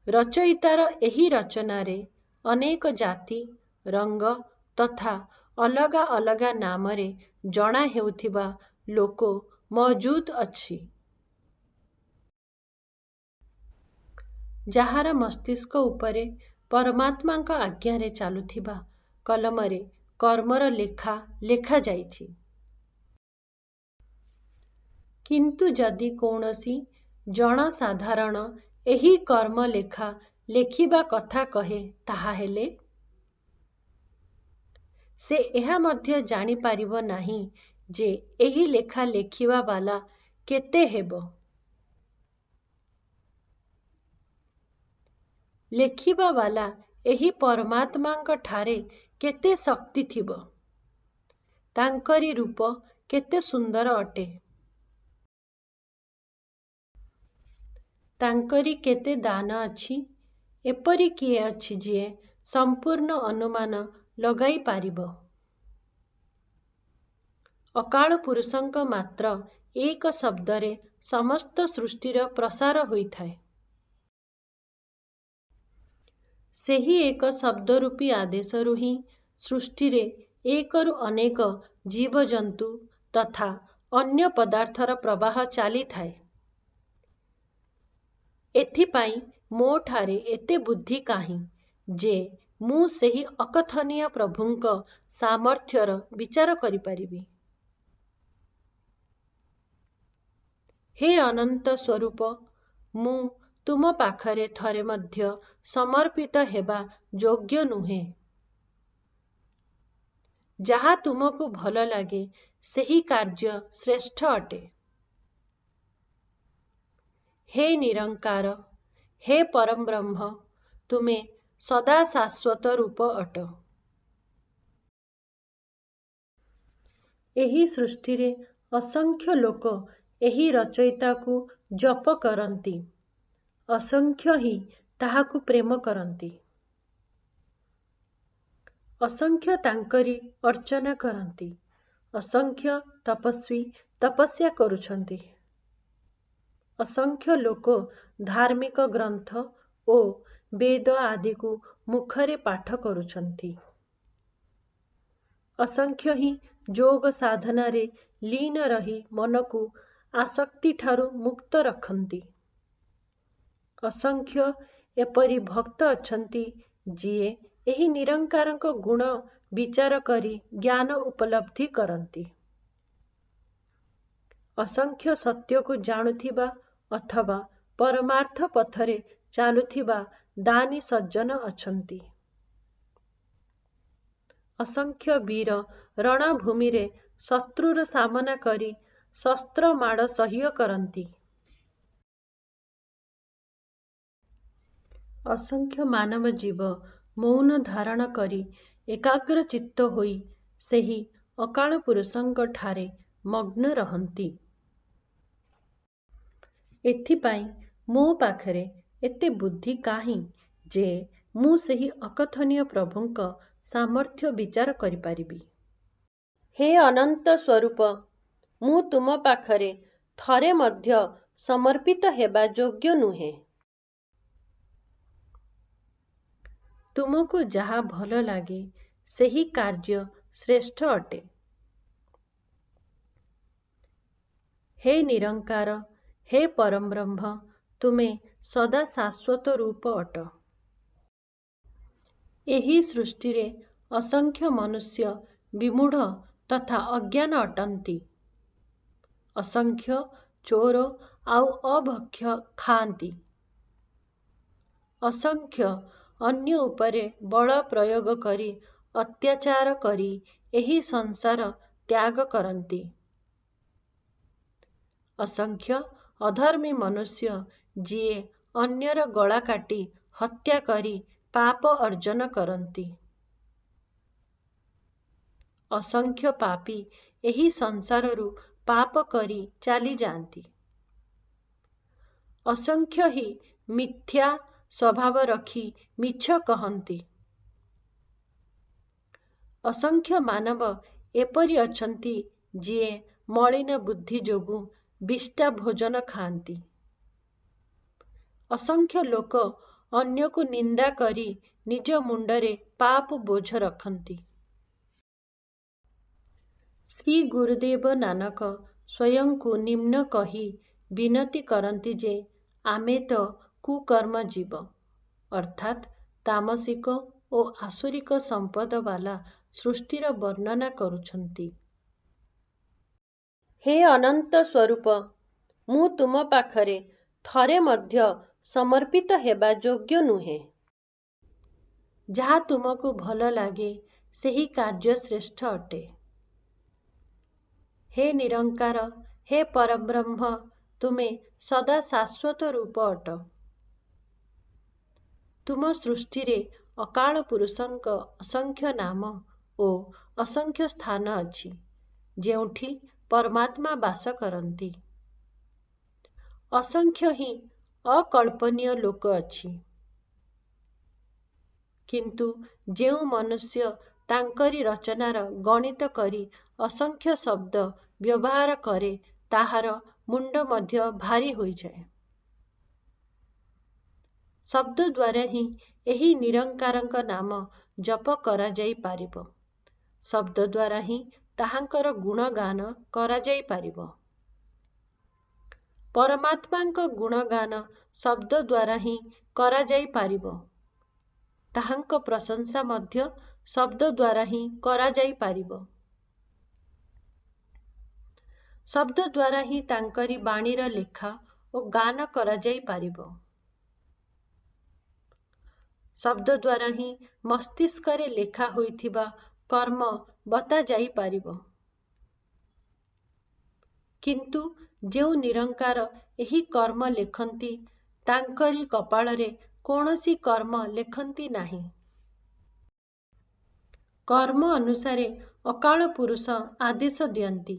रचयितार एही रचनारे अनेक जाति रंग तथा अलगा अलगा नामरे जणा हेउथिबा लोक मौजूद अछि। जहार मस्तिष्क उपरे परमात्मांक आज्ञारे चालुथिबा कलमरे कर्मर लेखा लेखा जाइछि। किंतु जदि कौनसी जनसाधारण एही कर्म लेखा लेखिबा कथा कहे ताहा हेले से एहा मध्य जानी पारिब नाही जे एही लेखा लेखिबा वाला केते हेबो। लेखिबा वाला एही परमात्मांक ठारे केते शक्ति थिबो। ତାଙ୍କରି ରୂପ କେତେ ସୁନ୍ଦର ଅଟେ। ତାଙ୍କରି କେତେ ଦାନ ଅଛି। ଏପରି କିଏ ଅଛି ଯିଏ ସମ୍ପୂର୍ଣ୍ଣ ଅନୁମାନ ଲଗାଇ ପାରିବ? ଅକାଳ ପୁରୁଷଙ୍କ ମାତ୍ର ଏକ ଶବ୍ଦରେ ସମସ୍ତ ସୃଷ୍ଟିର ପ୍ରସାର ହୋଇଥାଏ। ସେହି ଏକ ଶବ୍ଦରୂପୀ ଆଦେଶରୁ ହିଁ ସୃଷ୍ଟିରେ ଏକରୁ ଅନେକ ଜୀବଜନ୍ତୁ ତଥା ଅନ୍ୟ ପଦାର୍ଥର ପ୍ରବାହ ଚାଲିଥାଏ। ଏଥିପାଇଁ ମୋଠାରେ ଏତେ ବୁଦ୍ଧି କାହିଁ ଯେ ମୁଁ ସେହି ଅକଥନୀୟ ପ୍ରଭୁଙ୍କ ସାମର୍ଥ୍ୟର ବିଚାର କରିପାରିବି। ହେ ଅନନ୍ତ ସ୍ୱରୂପ, ମୁଁ ତୁମ ପାଖରେ ଥରେ ମଧ୍ୟ ସମର୍ପିତ ହେବା ଯୋଗ୍ୟ ନୁହେଁ। ଯାହା ତୁମକୁ ଭଲ ଲାଗେ ସେହି କାର୍ଯ୍ୟ ଶ୍ରେଷ୍ଠ ଅଟେ। ହେ ନିରଙ୍କାର, ହେ ପରଂବ୍ରହ୍ମ, ତୁମେ ସଦା ଶାଶ୍ୱତ ରୂପ ଅଟ। ଏହି ସୃଷ୍ଟିରେ ଅସଂଖ୍ୟ ଲୋକ ଏହି ରଚୟିତାକୁ ଜପ କରନ୍ତି, ଅସଂଖ୍ୟ ହିଁ ତାହାକୁ ପ୍ରେମ କରନ୍ତି। ଅସଂଖ୍ୟ ତାଙ୍କରି ଅର୍ଚ୍ଚନା କରନ୍ତି, ଅସଂଖ୍ୟ ତପସ୍ୱୀ ତପସ୍ୟା କରୁଛନ୍ତି। ଅସଂଖ୍ୟ ଲୋକ ଧାର୍ମିକ ଗ୍ରନ୍ଥ ଓ ବେଦ ଆଦିକୁ ମୁଖରେ ପାଠ କରୁଛନ୍ତି। ଅସଂଖ୍ୟ ହିଁ ଯୋଗ ସାଧନାରେ ଲୀନ ରହି ମନକୁ ଆସକ୍ତିଠାରୁ ମୁକ୍ତ ରଖନ୍ତି। ଅସଂଖ୍ୟ ଏପରି ଭକ୍ତ ଅଛନ୍ତି ଯିଏ ଏହି ନିରଙ୍କାରଙ୍କ ଗୁଣ ବିଚାର କରି ଜ୍ଞାନ ଉପଲବ୍ଧି କରନ୍ତି। ଅସଂଖ୍ୟ ସତ୍ୟକୁ ଜାଣୁଥିବା ଅଥବା ପରମାର୍ଥ ପଥରେ ଚାଲୁଥିବା ଦାନୀ ସଜ୍ଜନ ଅଛନ୍ତି। ଅସଂଖ୍ୟ ବୀର ରଣଭୂମିରେ ଶତ୍ରୁର ସାମନା କରି ଶସ୍ତ୍ର ମାଡ଼ ସହ୍ୟ କରନ୍ତି। ଅସଂଖ୍ୟ ମାନବ ଜୀବ ମୌନ ଧାରଣ କରି ଏକାଗ୍ର ଚିତ୍ତ ହୋଇ ସେହି ଅକାଳ ପୁରୁଷଙ୍କ ଠାରେ ମଗ୍ନ ରହନ୍ତି। ଏଥିପାଇଁ ମୋ ପାଖରେ ଏତେ ବୁଦ୍ଧି କାହିଁ ଯେ ମୁଁ ସେହି ଅକଥନୀୟ ପ୍ରଭୁଙ୍କ ସାମର୍ଥ୍ୟ ବିଚାର କରିପାରିବି। ହେ ଅନନ୍ତ ସ୍ୱରୂପ, ମୁଁ ତୁମ ପାଖରେ ଥରେ ମଧ୍ୟ ସମର୍ପିତ ହେବା ଯୋଗ୍ୟ ନୁହେଁ। ତୁମକୁ ଯାହା ଭଲ ଲାଗେ ସେହି କାର୍ଯ୍ୟ ଶ୍ରେଷ୍ଠ ଅଟେ। ହେ ନିରଙ୍କାର, ହେ ପରଂବ୍ରହ୍ମ, ତୁମେ ସଦା ଶାଶ୍ୱତ ରୂପ ଅଟ। ଏହି ସୃଷ୍ଟିରେ ଅସଂଖ୍ୟ ମନୁଷ୍ୟ ବିମୂଢ଼ ତଥା ଅଜ୍ଞାନ ଅଟନ୍ତି। ଅସଂଖ୍ୟ ଚୋର ଆଉ ଅଭକ୍ଷ୍ୟ ଖାଆନ୍ତି। ଅସଂଖ୍ୟ ଅନ୍ୟ ଉପରେ ବଳ ପ୍ରୟୋଗ କରି ଅତ୍ୟାଚାର କରି ଏହି ସଂସାର ତ୍ୟାଗ କରନ୍ତି। ଅସଂଖ୍ୟ ଅଧର୍ମୀ ମନୁଷ୍ୟ ଯିଏ ଅନ୍ୟର ଗଳା କାଟି ହତ୍ୟା କରି ପାପ ଅର୍ଜନ କରନ୍ତି। ଅସଂଖ୍ୟ ପାପୀ ଏହି ସଂସାରରୁ ପାପ କରି ଚାଲିଯାଆନ୍ତି। ଅସଂଖ୍ୟ ହିଁ ମିଥ୍ୟା ସ୍ୱଭାବ ରଖି ମିଛ କହନ୍ତି। ଅସଂଖ୍ୟ ମାନବ ଏପରି ଅଛନ୍ତି ଯିଏ ମଳିନ ବୁଦ୍ଧି ଯୋଗୁଁ ବିଷ୍ଠା ଭୋଜନ ଖାଆନ୍ତି। ଅସଂଖ୍ୟ ଲୋକ ଅନ୍ୟକୁ ନିନ୍ଦା କରି ନିଜ ମୁଣ୍ଡରେ ପାପ ବୋଝ ରଖନ୍ତି। ଶ୍ରୀ ଗୁରୁଦେବ ନାନକ ସ୍ୱୟଂକୁ ନିମ୍ନ କହି ବିନତି କରନ୍ତି ଯେ ଆମେ ତ କୁକର୍ମ ଜୀବ, ଅର୍ଥାତ୍ ତାମସିକ ଓ ଆସୁରିକ ସମ୍ପଦ ବାଲା ସୃଷ୍ଟିର ବର୍ଣ୍ଣନା କରୁଛନ୍ତି। ହେ ଅନନ୍ତ ସ୍ୱରୂପ, ମୁଁ ତୁମ ପାଖରେ ଥରେ ମଧ୍ୟ ସମର୍ପିତ ହେବା ଯୋଗ୍ୟ ନୁହେଁ। ଯାହା ତୁମକୁ ଭଲ ଲାଗେ ସେହି କାର୍ଯ୍ୟ ଶ୍ରେଷ୍ଠ ଅଟେ। ହେ ନିରଙ୍କାର, ହେ ପରଂବ୍ରହ୍ମ, ତୁମେ ସଦା ଶାଶ୍ୱତ ରୂପ ଅଟ। ତୁମ ସୃଷ୍ଟିରେ ଅକାଳ ପୁରୁଷଙ୍କ ଅସଂଖ୍ୟ ନାମ ଓ ଅସଂଖ୍ୟ ସ୍ଥାନ ଅଛି। ଯେଉଁଠି परमात्मा बास करती। असंख्य ही अकल्पनीय लोक अछि, किंतु जेउ मनुष्य तांकरी रचनार गणित करी असंख्य शब्द व्यवहार करे ताहार मुंड मध्य भारी होई जाए। शब्द द्वारा ही एही निरंकारंक नाम जप करा जाई पारिब। शब्द द्वारा ही ताहांकर गुणगान करा जाई पारिब। परमात्मांक गुणगान शब्द द्वारा ही करा जाई पारिब। ताहांक प्रशंसा मध्य शब्द द्वारा ही करा जाई पारिब। शब्द द्वारा ही तांकरी बाणीर लेखा और गान करा जाई पारिब। शब्द द्वारा ही मस्तिष्करे लेखा होइथिबा कर्म बता जाई पारिब। किंतु जेउ निरंकार एही कर्म लेखंती तांकरी कपाଳରେ कौनसी कर्म लेखंती नाही। कर्म अनुसारे अकाल पुरुष आदेश दियंती,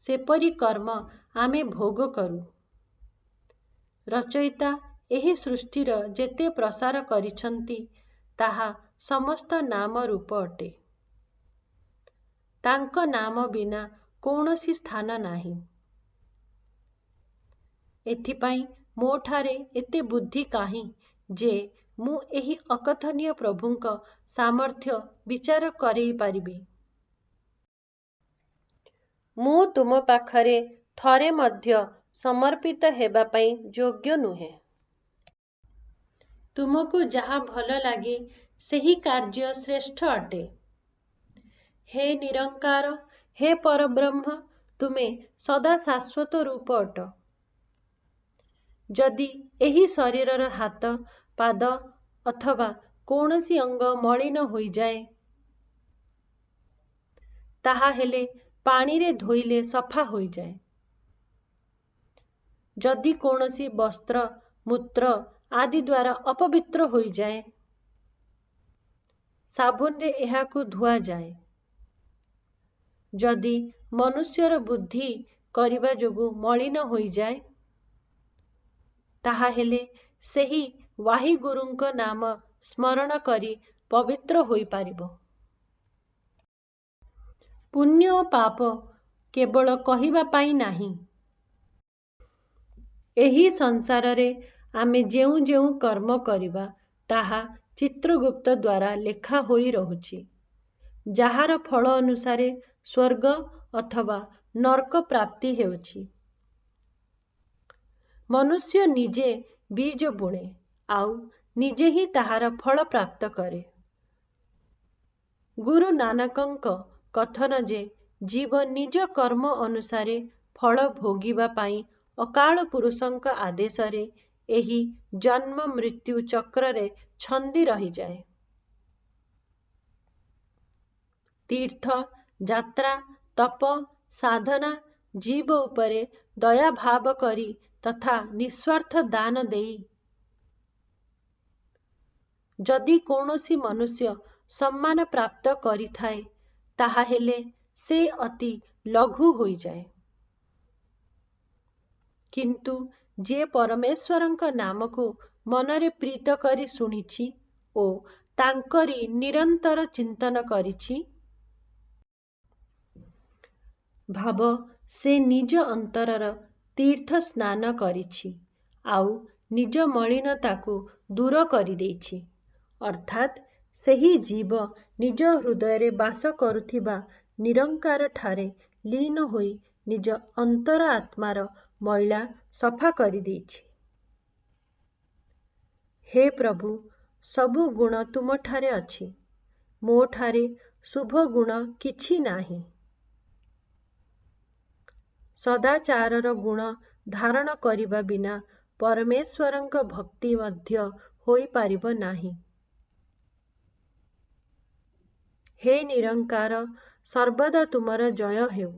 सेपरी कर्म आमे भोग करू। रचयिता एही सृष्टिर जेते प्रसार करिछंती ताहा समस्त नाम रूप अटे। तांक नाम बिना कौनसी स्थान नाही। एथिपाई मोठारे एते बुद्धि काहे जे मु एही अकथनीय प्रभुंक सामर्थ्य विचार करई पारिबी। मु तुम पाखरे थरे मध्य समर्पित हेबा पाई योग्य नुहे। तुमको जहा भल लागे सेही कार्य श्रेष्ठ अटे। हे निरंकार, हे परब्रह्म, तुमे सदा शाश्वत रूप अट। जदि एही शरीरर हाथ पाद अथवा कौनसी अंग मलिन होई जाए ताहा हेले पानी रे धोइले सफा होई जाए। जदि कौनसी वस्त्र मूत्र आदि द्वारा अपवित्र होई जाए साबुन रे एहाकु धुआ जाए। जदि मनुष्यर बुद्धि करिबा जोगु मलिन होई जाए ताहा हेले सेही वाही गुरुंक नाम स्मरण करी पवित्र होई पारिबो। पुण्य और पाप केवल कहिबा पाई नाही। एही संसार रे आमे जेउ जेउ कर्म करिबा ताहा चित्रगुप्त द्वारा लेखा होई रहुछि। जाहार फल अनुसारे स्वर्ग अथवा नरक प्राप्ति हेउछि। मनुष्य निजे बीज बुणे आउ निजे ही ताहार फल प्राप्त करे। गुरु नानकंक कथन जे जीव निज कर्म अनुसारे फल भोगिबा पाई अकाल पुरुषंक आदेशरे एही जन्म मृत्यु चक्ରରେ छंदी रही जाए। तीर्थ यात्रा तप साधना जीव उपरे दया भाव करी तथा निस्वार्थ दान देई जदि कौनसी मनुष्य सम्मान प्राप्त करिथाए ताहा हेले से अति लघु होई जाए। किंतु जे परमेश्वरंक नाम को मनरे प्रीत करी सुनिछि ओ तांकरी निरंतर चिंतन करिछि भाव से निज अंतरर तीर्थ स्नान करिछि आउ निज मलिनताकु दूर करि देछि। अर्थात सेही जीव निज हृदय बास करुथिबा निरंकार ठारे लीन होई निज अंतर आत्मार मैला सफा करि देछि। हे प्रभु, सबु गुण तुम ठारे अछि, मो ठारे शुभ गुण किछि नाही। सदाचारर गुण धारण करिबा बिना परमेश्वरंक भक्ति मध्य होई पारिब नाही। हे निरंकार, सर्वदा तुमर जय हेउ।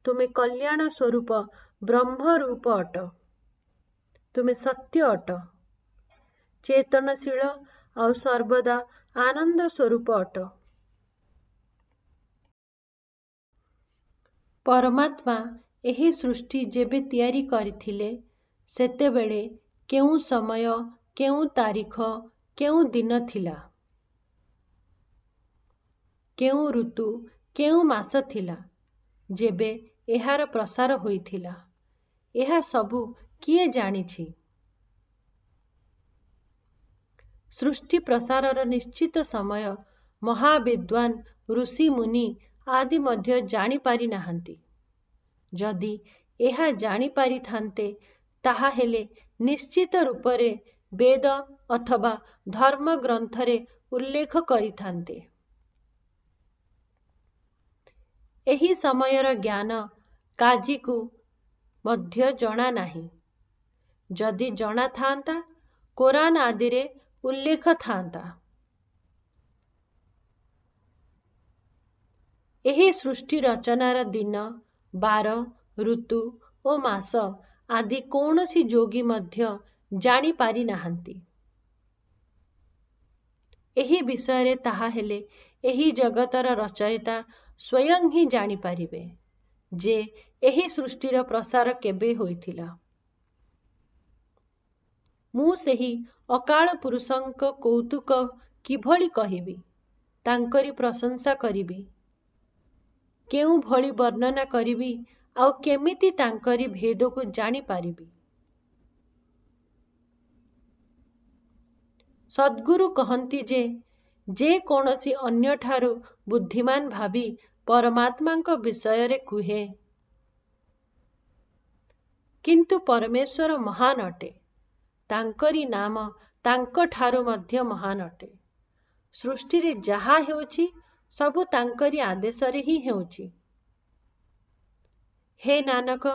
तुमे कल्याण स्वरूप ब्रह्म रूप अट। तुमे सत्य अट, चेतनशील और सर्वदा आनंद स्वरूप अट। परमात्मा एही सृष्टि जेबे तैयारी करथिले सेतेबेले केउ समय केउ तारीख केउ दिन थिला, केउ ऋतु केउ मास थिला जेबे एहार प्रसार होइथिला, एहा सबु किए जानिछि। सृष्टि प्रसारर निश्चित समय महाविद्वान ऋषि मुनि आदि मध्य जानि पारि नाहंती। जदि एहा जानि पारिथान्ते ताहा हेले निश्चित रूपरे वेद अथवा धर्म ग्रंथरे उल्लेख करिथान्ते। एही समयर ज्ञान काजीकु मध्य जणा नाही। जदि जणा थांता कुरान आदिरे उल्लेख थांता। एही सृष्टि रचनार दिन बार ऋतु ओ मास आदि कौनसी जोगी मध्य जानि पारि नाहंती। एही विषय ताहा हेले एही जगतर रचयिता स्वयं ही जानि पारिबे जे एही सृष्टिर प्रसार केबे होइथिला। मु सेही अकाल पुरुषंक कौतुक किभଳି कहिबी, तांकरी प्रशंसा करिबी, केउ भଳି वर्णना करिबी आउ केमिति तांकरी भेदको जानि पारिबी। सद्गुरु कहंती जे कौनसी अन्य ठारू बुद्धिमान भावी परमात्मांक विषय कुहे, किंतु परमेश्वर महान अटे, तांकरी नाम तांक ठारू मध्य महान अटे। सृष्टि रे जहा हेउछि सबु तांकरी आदेशरे ही हेउछि। हे नानक,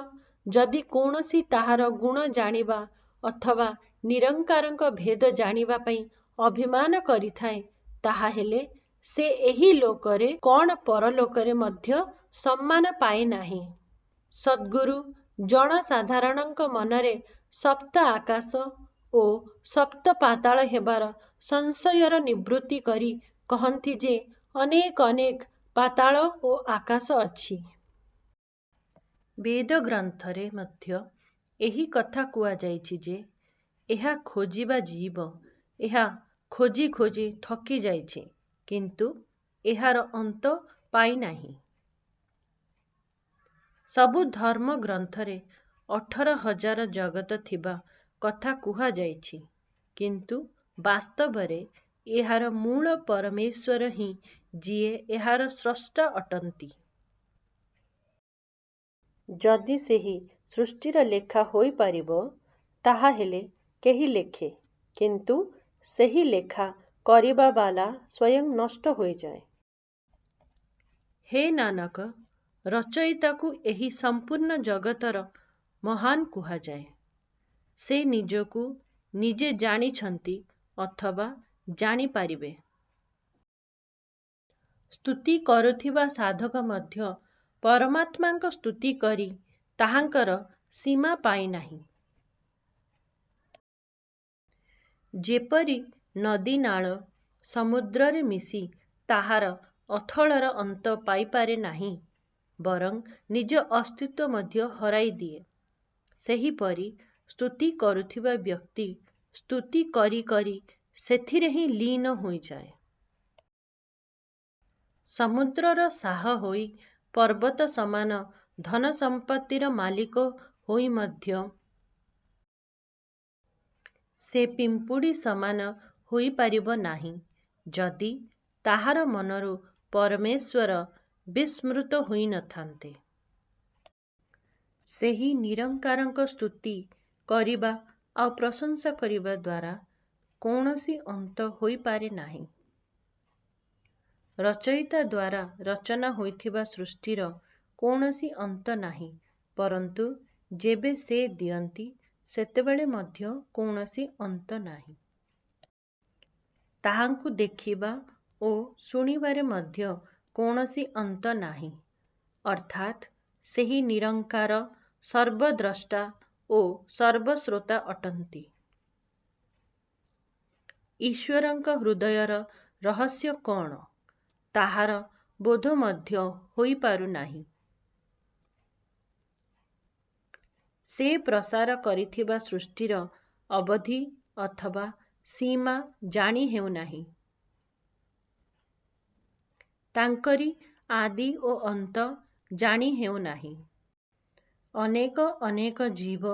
जदि कौनसी ताहार गुण जानिबा अथवा निरंकारंक भेद जानिबा पई अभिमान करिथाए ताहा हेले से एही लोकरे कौन परलोकरे मध्य सम्मान पाए नाही। सद्गुरु जन साधारणंक मनरे सप्त आकाश ओ सप्त पाताल हेबार संशयर निवृत्ति करी कहंती जे अनेक अनेक पाताल ओ आकाश अछि। वेद ग्रंथरे मध्य एही कथा कुआ जाइछि जे एहा खोजिबा जीव एहा खोजी खोजी थकी जाइछि, किंतु एहार अंत पाई नाही। सबु धर्म ग्रंथरे 18,000 जगत थिबा कथा कुहा जाइछि, किंतु वास्तवरे एहार मूल परमेश्वर ही जिए एहार स्रष्टा अटंती। जदि सेही सृष्टिर लेखा होई पारिबो ताहा हेले केही लेखे, किंतु सेही लेखा करिबा बाला स्वयं नष्ट होई जाए। हे नानक, रचयिताकु एही संपूर्ण जगतर महान कुहा जाए। से निजकु निजे जानिछंती अथवा जानि पारिबे। स्तुति करुथिबा साधक मध्य परमात्मांक स्तुति करी ताहांकर सीमा पाई नाही। जेपरी नदी नाळ समुद्ररे मिसी ताहार अथळर अंत पाई पारे नाही, बरं निज अस्तित्व मध्य हराई दिए, सेहीपरि स्तुति करुथिबा व्यक्ति स्तुति करी करी सेथिरे ही लीन होई जाए। समुद्रर साह होई पर्वत समान धन संपत्तिर मालिक होई मध्य से पिंपुड़ी समान होई पारिबो नाही जदि ताहार मनरु परमेश्वर विस्मृत होई नथान्ते। सेही निरंकारंक स्तुति करिबा आ प्रशंसा करिबा द्वारा कौनसी अंत होई पारे नाही। रचयिता द्वारा रचना होइथिबा सृष्टिर कौनसी अंत नाही, परंतु जेबे से दियंती सेतेबेले मध्य कौनसी अंत नाही। ताहांकु देखिबा ओ सुनिबारे मध्य कौनसी अंत नाही, अर्थात सेही निरंकार सर्वद्रष्टा ओ सर्वश्रोता अटंती। ईश्वरंक हृदयर रहस्य कौन ताहार बोध मध्य होई पारु नाही। ସେ ପ୍ରସାର କରିଥିବା ସୃଷ୍ଟିର ଅବଧି ଅଥବା ସୀମା ଜାଣି ହେଉନାହିଁ। ତାଙ୍କରି ଆଦି ଓ ଅନ୍ତ ଜାଣି ହେଉନାହିଁ। ଅନେକ ଅନେକ ଜୀବ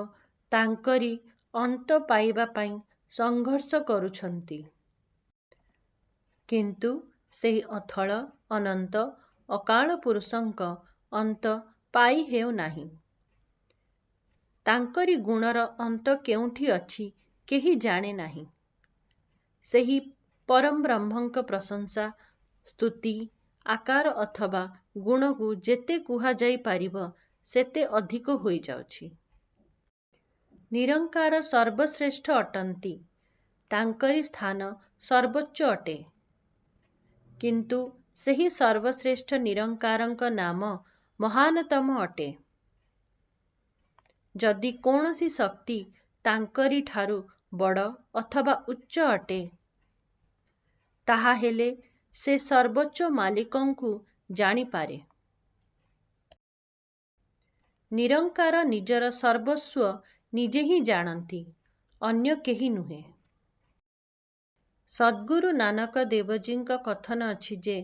ତାଙ୍କରି ଅନ୍ତ ପାଇବା ପାଇଁ ସଂଘର୍ଷ କରୁଛନ୍ତି। କିନ୍ତୁ ସେହି ଅଥଳ ଅନନ୍ତ ଅକାଳ ପୁରୁଷଙ୍କ ଅନ୍ତ ପାଇ ହେଉନାହିଁ। ତାଙ୍କରି ଗୁଣର ଅନ୍ତ କେଉଁଠି ଅଛି କେହି ଜାଣେ ନାହିଁ। ସେହି ପରମବ୍ରହ୍ମଙ୍କ ପ୍ରଶଂସା ସ୍ତୁତି ଆକାର ଅଥବା ଗୁଣକୁ ଯେତେ କୁହାଯାଇ ପାରିବ ସେତେ ଅଧିକ ହୋଇଯାଉଛି। ନିରଙ୍କାର ସର୍ବଶ୍ରେଷ୍ଠ ଅଟନ୍ତି। ତାଙ୍କରି ସ୍ଥାନ ସର୍ବୋଚ୍ଚ ଅଟେ। କିନ୍ତୁ ସେହି ସର୍ବଶ୍ରେଷ୍ଠ ନିରଙ୍କାରଙ୍କ ନାମ ମହାନତମ ଅଟେ। ଯଦି କୌଣସି ଶକ୍ତି ତାଙ୍କରି ଠାରୁ ବଡ଼ ଅଥବା ଉଚ୍ଚ ଅଟେ, ତାହା ହେଲେ ସେ ସର୍ବୋଚ୍ଚ ମାଲିକଙ୍କୁ ଜାଣିପାରେ। ନିରଙ୍କାର ନିଜର ସର୍ବସ୍ୱ ନିଜେ ହିଁ ଜାଣନ୍ତି, ଅନ୍ୟ କେହି ନୁହେଁ। ସଦ୍ଗୁରୁ ନାନକ ଦେବଜୀଙ୍କ କଥନ ଅଛି ଯେ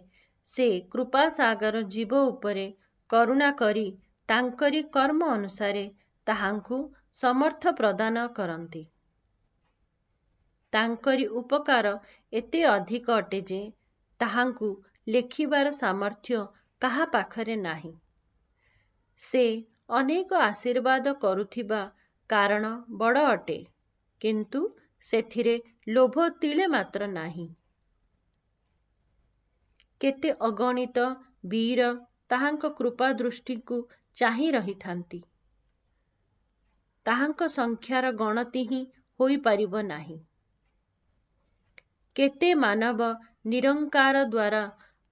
ସେ କୃପାସାଗର ଜୀବ ଉପରେ କରୁଣା କରି ତାଙ୍କରି କର୍ମ ଅନୁସାରେ ତାହାଙ୍କୁ ସମର୍ଥ ପ୍ରଦାନ କରନ୍ତି। ତାଙ୍କରି ଉପକାର ଏତେ ଅଧିକ ଅଟେ ଯେ ତାହାଙ୍କୁ ଲେଖିବାର ସାମର୍ଥ୍ୟ କାହା ପାଖରେ ନାହିଁ। ସେ ଅନେକ ଆଶୀର୍ବାଦ କରୁଥିବା କାରଣ ବଡ଼ ଅଟେ, କିନ୍ତୁ ସେଥିରେ ଲୋଭ ତିଳେ ମାତ୍ର ନାହିଁ। କେତେ ଅଗଣିତ ବୀର ତାହାଙ୍କ କୃପା ଦୃଷ୍ଟିକୁ ଚାହିଁ ରହିଥାନ୍ତି। ତାହାଙ୍କ ସଂଖ୍ୟାର ଗଣତି ହିଁ ହୋଇପାରିବ ନାହିଁ। କେତେ ମାନବ ନିରଙ୍କାର ଦ୍ୱାରା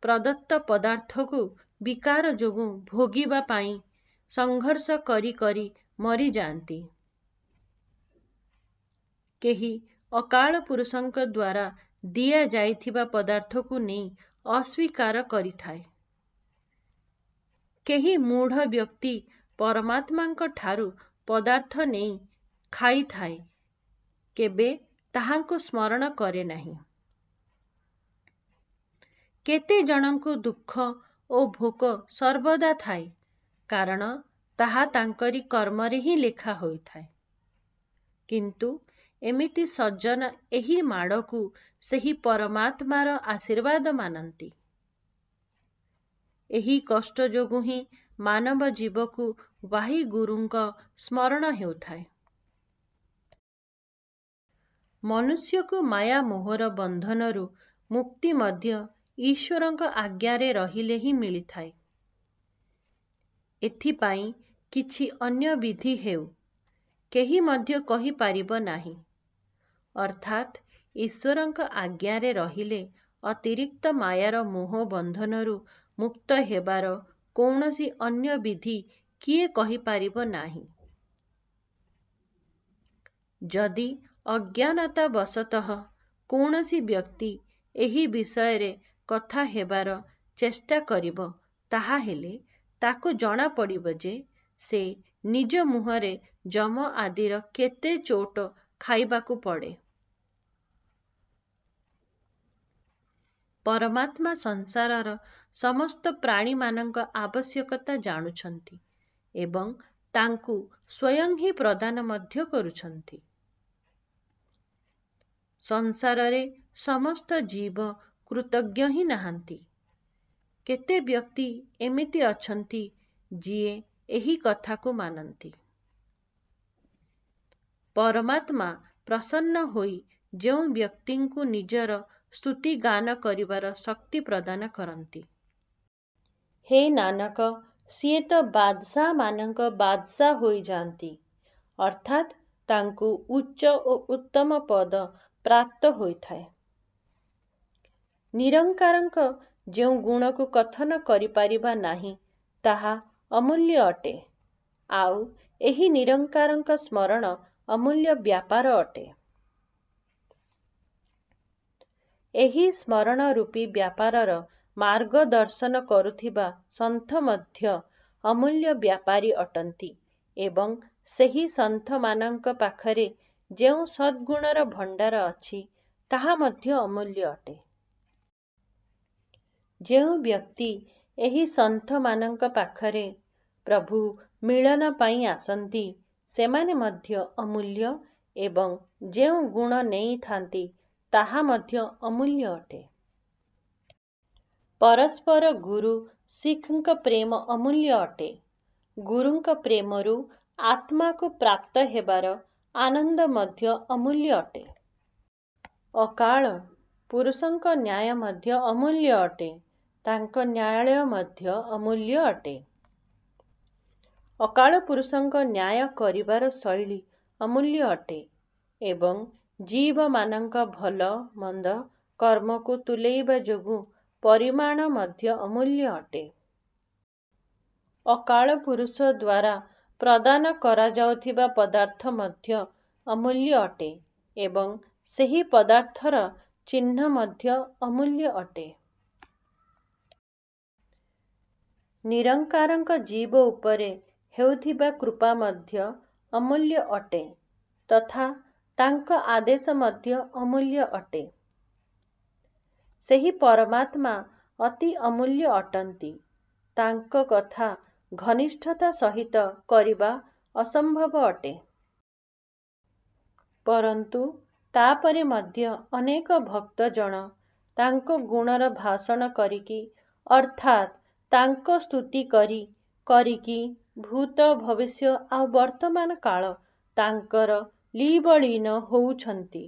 ପ୍ରଦତ୍ତ ପଦାର୍ଥକୁ ବିକାର ଯୋଗୁଁ ଭୋଗିବା ପାଇଁ ସଂଘର୍ଷ କରି କରି ମରିଯାଆନ୍ତି। କେହି ଅକାଳ ପୁରୁଷଙ୍କ ଦ୍ୱାରା ଦିଆଯାଇଥିବା ପଦାର୍ଥକୁ ନେଇ ଅସ୍ୱୀକାର କରିଥାଏ। କେହି ମୂଢ଼ ବ୍ୟକ୍ତି ପରମାତ୍ମାଙ୍କ ଠାରୁ ପଦାର୍ଥ ନେଇ ଖାଇଥାଏ, କେବେ ତାହାଙ୍କୁ ସ୍ମରଣ କରେ ନାହିଁ। କେତେ ଜଣଙ୍କୁ ଦୁଃଖ ଓ ଭୋକ ସର୍ବଦା ଥାଏ, କାରଣ ତାହା ତାଙ୍କରି କର୍ମରେ ହିଁ ଲେଖା ହୋଇଥାଏ। କିନ୍ତୁ ଏମିତି ସଜ୍ଜନ ଏହି ମାଡ଼କୁ ସେହି ପରମାତ୍ମାର ଆଶୀର୍ବାଦ ମାନନ୍ତି। ଏହି କଷ୍ଟ ଯୋଗୁଁ ହିଁ ମାନବ ଜୀବକୁ ୱାହିଗୁରୁଙ୍କ ସ୍ମରଣ ହେଉଥାଏ। ମନୁଷ୍ୟକୁ ମାୟା ମୋହର ବନ୍ଧନରୁ ମୁକ୍ତି ମଧ୍ୟ ଈଶ୍ୱରଙ୍କ ଆଜ୍ଞାରେ ରହିଲେ ହିଁ ମିଳିଥାଏ। ଏଥିପାଇଁ କିଛି ଅନ୍ୟ ବିଧି ହେଉ, କେହି ମଧ୍ୟ କହିପାରିବ ନାହିଁ। ଅର୍ଥାତ୍ ଈଶ୍ୱରଙ୍କ ଆଜ୍ଞାରେ ରହିଲେ ଅତିରିକ୍ତ ମାୟାର ମୋହ ବନ୍ଧନରୁ ମୁକ୍ତ ହେବାର କୌଣସି ଅନ୍ୟ ବିଧି କିଏ କହିପାରିବ ନାହିଁ। ଯଦି ଅଜ୍ଞାନତାବଶତଃ କୌଣସି ବ୍ୟକ୍ତି ଏହି ବିଷୟରେ କଥା ହେବାର ଚେଷ୍ଟା କରିବ, ତାହାହେଲେ ତାକୁ ଜଣାପଡ଼ିବ ଯେ ସେ ନିଜ ମୁହଁରେ ଯମ ଆଦିର କେତେ ଚୋଟ ଖାଇବାକୁ ପଡ଼େ। ପରମାତ୍ମା ସଂସାରର ସମସ୍ତ ପ୍ରାଣୀମାନଙ୍କ ଆବଶ୍ୟକତା ଜାଣୁଛନ୍ତି ଏବଂ ତାଙ୍କୁ ସ୍ୱୟଂ ହିଁ ପ୍ରଦାନ ମଧ୍ୟ କରୁଛନ୍ତି। ସଂସାରରେ ସମସ୍ତ ଜୀବ କୃତଜ୍ଞ ହିଁ ନାହାନ୍ତି। କେତେ ବ୍ୟକ୍ତି ଏମିତି ଅଛନ୍ତି ଯିଏ ଏହି କଥାକୁ ମାନନ୍ତି। ପରମାତ୍ମା ପ୍ରସନ୍ନ ହୋଇ ଯେଉଁ ବ୍ୟକ୍ତିଙ୍କୁ ନିଜର ସ୍ତୁତି ଗାନ କରିବାର ଶକ୍ତି ପ୍ରଦାନ କରନ୍ତି। ହେ ନାନକ, ସିଏ ତ ବାଦଶାହ ମାନଙ୍କ ବାଦଶାହ ହୋଇଯାଆନ୍ତି, ଅର୍ଥାତ୍ ତାଙ୍କୁ ଉଚ୍ଚ ଓ ଉତ୍ତମ ପଦ ପ୍ରାପ୍ତ ହୋଇଥାଏ। ନିରଙ୍କାରଙ୍କ ଯେଉଁ ଗୁଣକୁ କଥନ କରିପାରିବା ନାହିଁ, ତାହା ଅମୂଲ୍ୟ ଅଟେ। ଆଉ ଏହି ନିରଙ୍କାରଙ୍କ ସ୍ମରଣ ଅମୂଲ୍ୟ ବ୍ୟାପାର ଅଟେ। ଏହି ସ୍ମରଣ ରୂପୀ ବ୍ୟାପାରର ମାର୍ଗଦର୍ଶନ କରୁଥିବା ସନ୍ଥ ମଧ୍ୟ ଅମୂଲ୍ୟ ବ୍ୟାପାରୀ ଅଟନ୍ତି ଏବଂ ସେହି ସନ୍ଥମାନଙ୍କ ପାଖରେ ଯେଉଁ ସଦ୍ଗୁଣର ଭଣ୍ଡାର ଅଛି ତାହା ମଧ୍ୟ ଅମୂଲ୍ୟ ଅଟେ। ଯେଉଁ ବ୍ୟକ୍ତି ଏହି ସନ୍ଥମାନଙ୍କ ପାଖରେ ପ୍ରଭୁ ମିଳନ ପାଇଁ ଆସନ୍ତି ସେମାନେ ମଧ୍ୟ ଅମୂଲ୍ୟ ଏବଂ ଯେଉଁ ଗୁଣ ନେଇଥାନ୍ତି ତାହା ମଧ୍ୟ ଅମୂଲ୍ୟ ଅଟେ। ପରସ୍ପର ଗୁରୁ ଶିଖଙ୍କ ପ୍ରେମ ଅମୂଲ୍ୟ ଅଟେ। ଗୁରୁଙ୍କ ପ୍ରେମରୁ ଆତ୍ମାକୁ ପ୍ରାପ୍ତ ହେବାର ଆନନ୍ଦ ମଧ୍ୟ ଅମୂଲ୍ୟ ଅଟେ। ଅକାଳ ପୁରୁଷଙ୍କ ନ୍ୟାୟ ମଧ୍ୟ ଅମୂଲ୍ୟ ଅଟେ। ତାଙ୍କ ନ୍ୟାୟାଳୟ ମଧ୍ୟ ଅମୂଲ୍ୟ ଅଟେ। ଅକାଳ ପୁରୁଷଙ୍କ ନ୍ୟାୟ କରିବାର ଶୈଳୀ ଅମୂଲ୍ୟ ଅଟେ ଏବଂ ଜୀବମାନଙ୍କ ଭଲ ମନ୍ଦ କର୍ମକୁ ତୁଲେଇବା ଯୋଗୁଁ ପରିମାଣ ମଧ୍ୟ ଅମୂଲ୍ୟ ଅଟେ। ଅକାଳ ପୁରୁଷ ଦ୍ୱାରା ପ୍ରଦାନ କରାଯାଉଥିବା ପଦାର୍ଥ ମଧ୍ୟ ଅମୂଲ୍ୟ ଅଟେ ଏବଂ ସେହି ପଦାର୍ଥର ଚିହ୍ନ ମଧ୍ୟ ଅମୂଲ୍ୟ ଅଟେ। ନିରଙ୍କାରଙ୍କ ଜୀବ ଉପରେ ହେଉଥିବା କୃପା ମଧ୍ୟ ଅମୂଲ୍ୟ ଅଟେ ତଥା ତାଙ୍କ ଆଦେଶ ମଧ୍ୟ ଅମୂଲ୍ୟ ଅଟେ। ସେହି ପରମାତ୍ମା ଅତି ଅମୂଲ୍ୟ ଅଟନ୍ତି। ତାଙ୍କ କଥା ଘନିଷ୍ଠତା ସହିତ କରିବା ଅସମ୍ଭବ ଅଟେ। ପରନ୍ତୁ ତାପରେ ମଧ୍ୟ ଅନେକ ଭକ୍ତଜନ ତାଙ୍କ ଗୁଣର ଭାଷଣ କରିକି ଅର୍ଥାତ୍ ତାଙ୍କ ସ୍ତୁତି କରିକି ଭୂତ ଭବିଷ୍ୟ ଆଉ ବର୍ତ୍ତମାନ କାଳ ତାଙ୍କର ଲିବଳୀନ ହେଉଛନ୍ତି।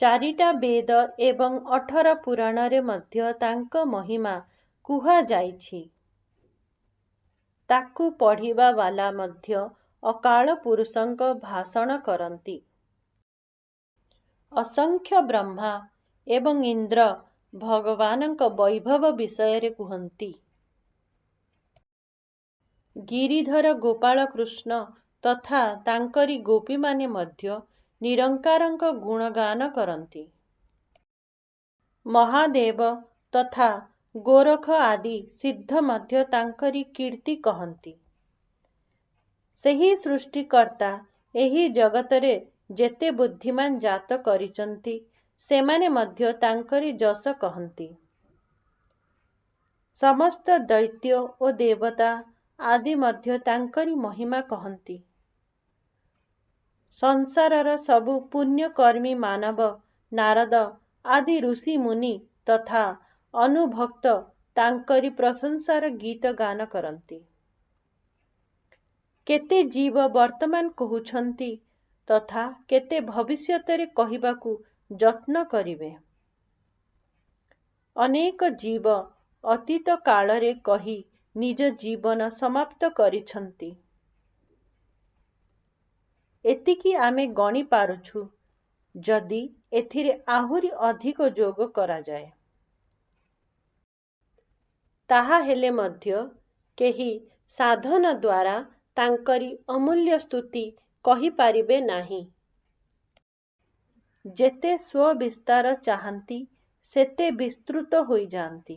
4ଟା ବେଦ ଏବଂ 18 ପୁରାଣରେ ମଧ୍ୟ ତାଙ୍କ ମହିମା କୁହାଯାଇଛି। ତାକୁ ପଢ଼ିବା ବାଲା ମଧ୍ୟ ଅକାଳ ପୁରୁଷଙ୍କ ଭାଷଣ କରନ୍ତି। ଅସଂଖ୍ୟ ବ୍ରହ୍ମା ଏବଂ ଇନ୍ଦ୍ର ଭଗବାନଙ୍କ ବୈଭବ ବିଷୟରେ କୁହନ୍ତି। ଗିରିଧର ଗୋପାଳ କୃଷ୍ଣ ତଥା ତାଙ୍କରି ଗୋପୀମାନେ ମଧ୍ୟ ନିରଙ୍କାରଙ୍କ ଗୁଣଗାନ କରନ୍ତି। ମହାଦେବ ତଥା ଗୋରଖ ଆଦି ସିଦ୍ଧ ମଧ୍ୟ ତାଙ୍କରି କୀର୍ତ୍ତି କହନ୍ତି। ସେହି ସୃଷ୍ଟିକର୍ତ୍ତା ଏହି ଜଗତରେ ଯେତେ ବୁଦ୍ଧିମାନ ଜାତ କରିଛନ୍ତି ସେମାନେ ମଧ୍ୟ ତାଙ୍କରି ଯଶ କହନ୍ତି। ସମସ୍ତ ଦୈତ୍ୟ ଓ ଦେବତା ଆଦି ମଧ୍ୟ ତାଙ୍କରି ମହିମା କହନ୍ତି। ସଂସାରର ସବୁ ପୁଣ୍ୟକର୍ମୀ ମାନବ ନାରଦ ଆଦି ଋଷି ମୁନି ତଥା ଅନୁଭକ୍ତ ତାଙ୍କରି ପ୍ରଶଂସାର ଗୀତ ଗାନ କରନ୍ତି। କେତେ ଜୀବ ବର୍ତ୍ତମାନ କହୁଛନ୍ତି ତଥା କେତେ ଭବିଷ୍ୟତରେ କହିବାକୁ ଯତ୍ନ କରିବେ। ଅନେକ ଜୀବ ଅତୀତ କାଳରେ କହି ନିଜ ଜୀବନ ସମାପ୍ତ କରିଛନ୍ତି। ଏତିକି ଆମେ ଗଣି ପାରୁଛୁ ଯଦି ଏଥିରେ ଆହୁରି ଅଧିକ ଯୋଗ କରାଯାଏ। ତାହା ହେଲେ ମଧ୍ୟ କେହି ସାଧନ ଦ୍ୱାରା ତାଙ୍କରି ଅମୂଲ୍ୟ ସ୍ତୁତି କହିପାରିବେ ନାହିଁ। ଯେତେ ସ୍ୱବିସ୍ତାର ଚାହାନ୍ତି ସେତେ ବିସ୍ତୃତ ହୋଇଯାଆନ୍ତି।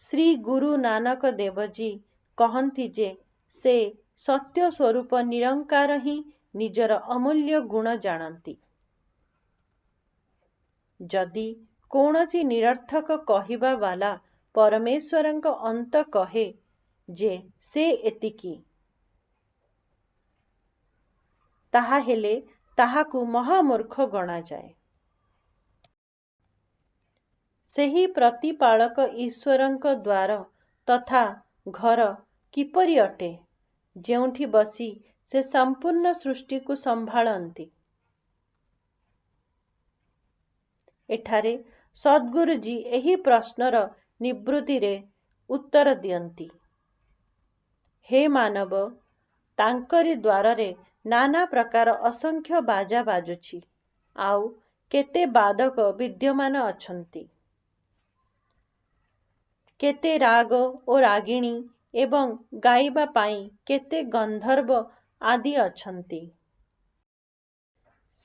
ଶ୍ରୀ ଗୁରୁ ନାନକ ଦେବଜୀ କହନ୍ତି ଯେ ସେ ସତ୍ୟ ସ୍ୱରୂପ ନିରଙ୍କାର ହିଁ ନିଜର ଅମୂଲ୍ୟ ଗୁଣ ଜାଣନ୍ତି। ଯଦି କୌଣସି ନିରର୍ଥକ କହିବା ବାଲା ପରମେଶ୍ୱରଙ୍କ ଅନ୍ତ କହେ ଯେ ସେ ଏତିକି, ତାହାହେଲେ ତାହାକୁ ମହାମୂର୍ଖ ଗଣାଯାଏ। ସେହି ପ୍ରତିପାଳକ ଈଶ୍ୱରଙ୍କ ଦ୍ୱାର ତଥା ଘର କିପରି ଅଟେ ଯେଉଁଠି ବସି ସେ ସମ୍ପୂର୍ଣ୍ଣ ସୃଷ୍ଟିକୁ ସମ୍ଭାଳନ୍ତି। ଏଠାରେ ସଦ୍ଗୁରୁଜୀ ଏହି ପ୍ରଶ୍ନର ନିବୃତ୍ତିରେ ଉତ୍ତର ଦିଅନ୍ତି। ହେ ମାନବ, ତାଙ୍କରି ଦ୍ୱାରରେ ନାନା ପ୍ରକାର ଅସଂଖ୍ୟ ବାଜା ବାଜୁଛି ଆଉ କେତେ ବାଦକ ବିଦ୍ୟମାନ ଅଛନ୍ତି। କେତେ ରାଗ ଓ ରାଗିଣୀ ଏବଂ ଗାଇବା ପାଇଁ କେତେ ଗନ୍ଧର୍ବ ଆଦି ଅଛନ୍ତି।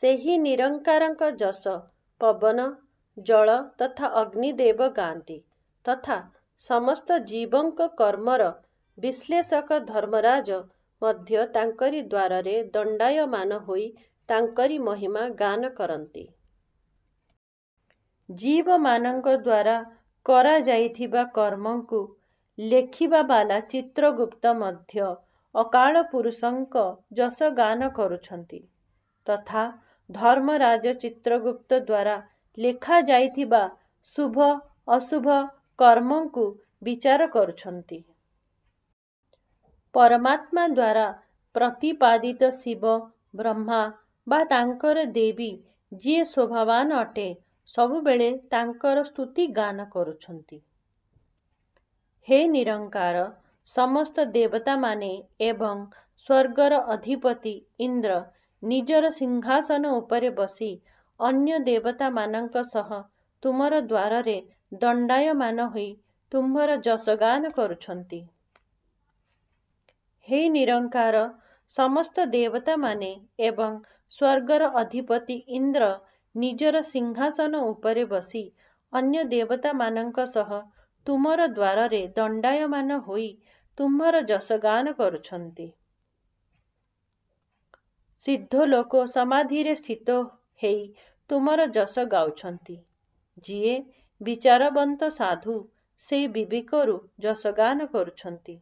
ସେହି ନିରଙ୍କାରଙ୍କ ଯଶ ପବନ ଜଳ ତଥା ଅଗ୍ନିଦେବ ଗାଆନ୍ତି ତଥା ସମସ୍ତ ଜୀବଙ୍କ କର୍ମର ବିଶ୍ଳେଷକ ଧର୍ମରାଜ ମଧ୍ୟ ତାଙ୍କରି ଦ୍ୱାରରେ ଦଣ୍ଡାୟମାନ ହୋଇ ତାଙ୍କରି ମହିମା ଗାନ କରନ୍ତି। ଜୀବମାନଙ୍କ ଦ୍ୱାରା କରାଯାଇଥିବା କର୍ମକୁ ଲେଖିବା ବାଲା ଚିତ୍ରଗୁପ୍ତ ମଧ୍ୟ ଅକାଳ ପୁରୁଷଙ୍କ ଯଶ ଗାନ କରୁଛନ୍ତି ତଥା ଧର୍ମରାଜ ଚିତ୍ରଗୁପ୍ତ ଦ୍ୱାରା ଲେଖାଯାଇଥିବା ଶୁଭ ଅଶୁଭ କର୍ମଙ୍କୁ ବିଚାର କରୁଛନ୍ତି। ପରମାତ୍ମା ଦ୍ୱାରା ପ୍ରତିପାଦିତ ଶିବ ବ୍ରହ୍ମା ବା ତାଙ୍କର ଦେବୀ ଯିଏ ଶୋଭାବାନ ଅଟେ ସବୁବେଳେ ତାଙ୍କର ସ୍ତୁତି ଗାନ କରୁଛନ୍ତି। ହେ ନିରଙ୍କାର, ସମସ୍ତ ଦେବତାମାନେ ଏବଂ ସ୍ୱର୍ଗର ଅଧିପତି ଇନ୍ଦ୍ର ନିଜର ସିଂହାସନ ଉପରେ ବସି ଅନ୍ୟ ଦେବତାମାନଙ୍କ ସହ ତୁମର ଦ୍ୱାରରେ ଦଣ୍ଡାୟମାନ ହୋଇ ତୁମ୍ଭର ଯଶଗାନ କରୁଛନ୍ତି। ହେ ନିରଙ୍କାର, ସମସ୍ତ ଦେବତାମାନେ ଏବଂ ସ୍ୱର୍ଗର ଅଧିପତି ଇନ୍ଦ୍ର ନିଜର ସିଂହାସନ ଉପରେ ବସି ଅନ୍ୟ ଦେବତାମାନଙ୍କ ସହ ତୁମର ଦ୍ୱାରରେ ଦଣ୍ଡାୟମାନ ହୋଇ ତୁମ୍ଭର ଯଶଗାନ କରୁଛନ୍ତି। ସିଦ୍ଧଲୋକ ସମାଧିରେ ସ୍ଥିତ ହେଇ ତୁମର ଯଶ ଗାଉଛନ୍ତି। ଯିଏ ବିଚାରବନ୍ତ ସାଧୁ ସେ ବିବେକରୁ ଯଶଗାନ କରୁଛନ୍ତି।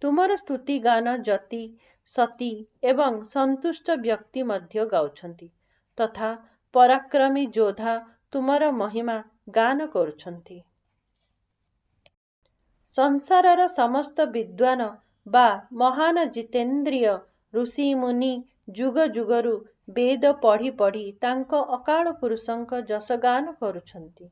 ତୁମର ସ୍ତୁତିଗାନ ଯତି ସତୀ ଏବଂ ସନ୍ତୁଷ୍ଟ ବ୍ୟକ୍ତି ମଧ୍ୟ ଗାଉଛନ୍ତି ତଥା ପରାକ୍ରମୀ ଯୋଦ୍ଧା ତୁମର ମହିମା ଗାନ କରୁଛନ୍ତି। ସଂସାରର ସମସ୍ତ ବିଦ୍ୱାନ ବା ମହାନ ଜିତେନ୍ଦ୍ରିୟ ଋଷି ମୁନି ଯୁଗ ଯୁଗରୁ ବେଦ ପଢ଼ି ପଢ଼ି ତାଙ୍କ ଅକାଳ ପୁରୁଷଙ୍କ ଯଶଗାନ କରୁଛନ୍ତି।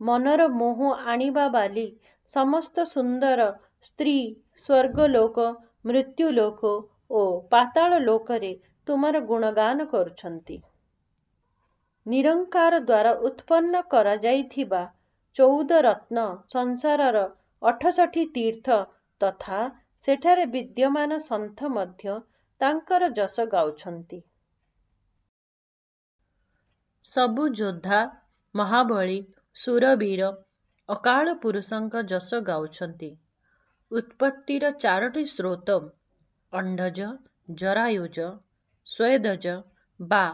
ମନର ମୋହ ଆଣିବା ବାଲି ସମସ୍ତ ସୁନ୍ଦର ସ୍ତ୍ରୀ ସ୍ୱର୍ଗଲୋକ ମୃତ୍ୟୁଲୋକ ଓ ପାତାଳ ଲୋକରେ ତୁମର ଗୁଣଗାନ କରୁଛନ୍ତି। ନିରଙ୍କାର ଦ୍ୱାରା ଉତ୍ପନ୍ନ କରାଯାଇଥିବା 14 ରତ୍ନ ସଂସାରର 68 ତୀର୍ଥ ତଥା ସେଠାରେ ବିଦ୍ୟମାନ ସନ୍ଥ ମଧ୍ୟ ତାଙ୍କର ଯଶ ଗାଉଛନ୍ତି। ସବୁ ଯୋଦ୍ଧା ମହାବଳୀ ସୁରବୀର ଅକାଳ ପୁରୁଷଙ୍କ ଯଶ ଗାଉଛନ୍ତି। ଉତ୍ପତ୍ତିର 4ଟି ସ୍ରୋତ ଅଣ୍ଡଜ ଜରାୟୁଜ ସ୍ୱେଦଜ ବା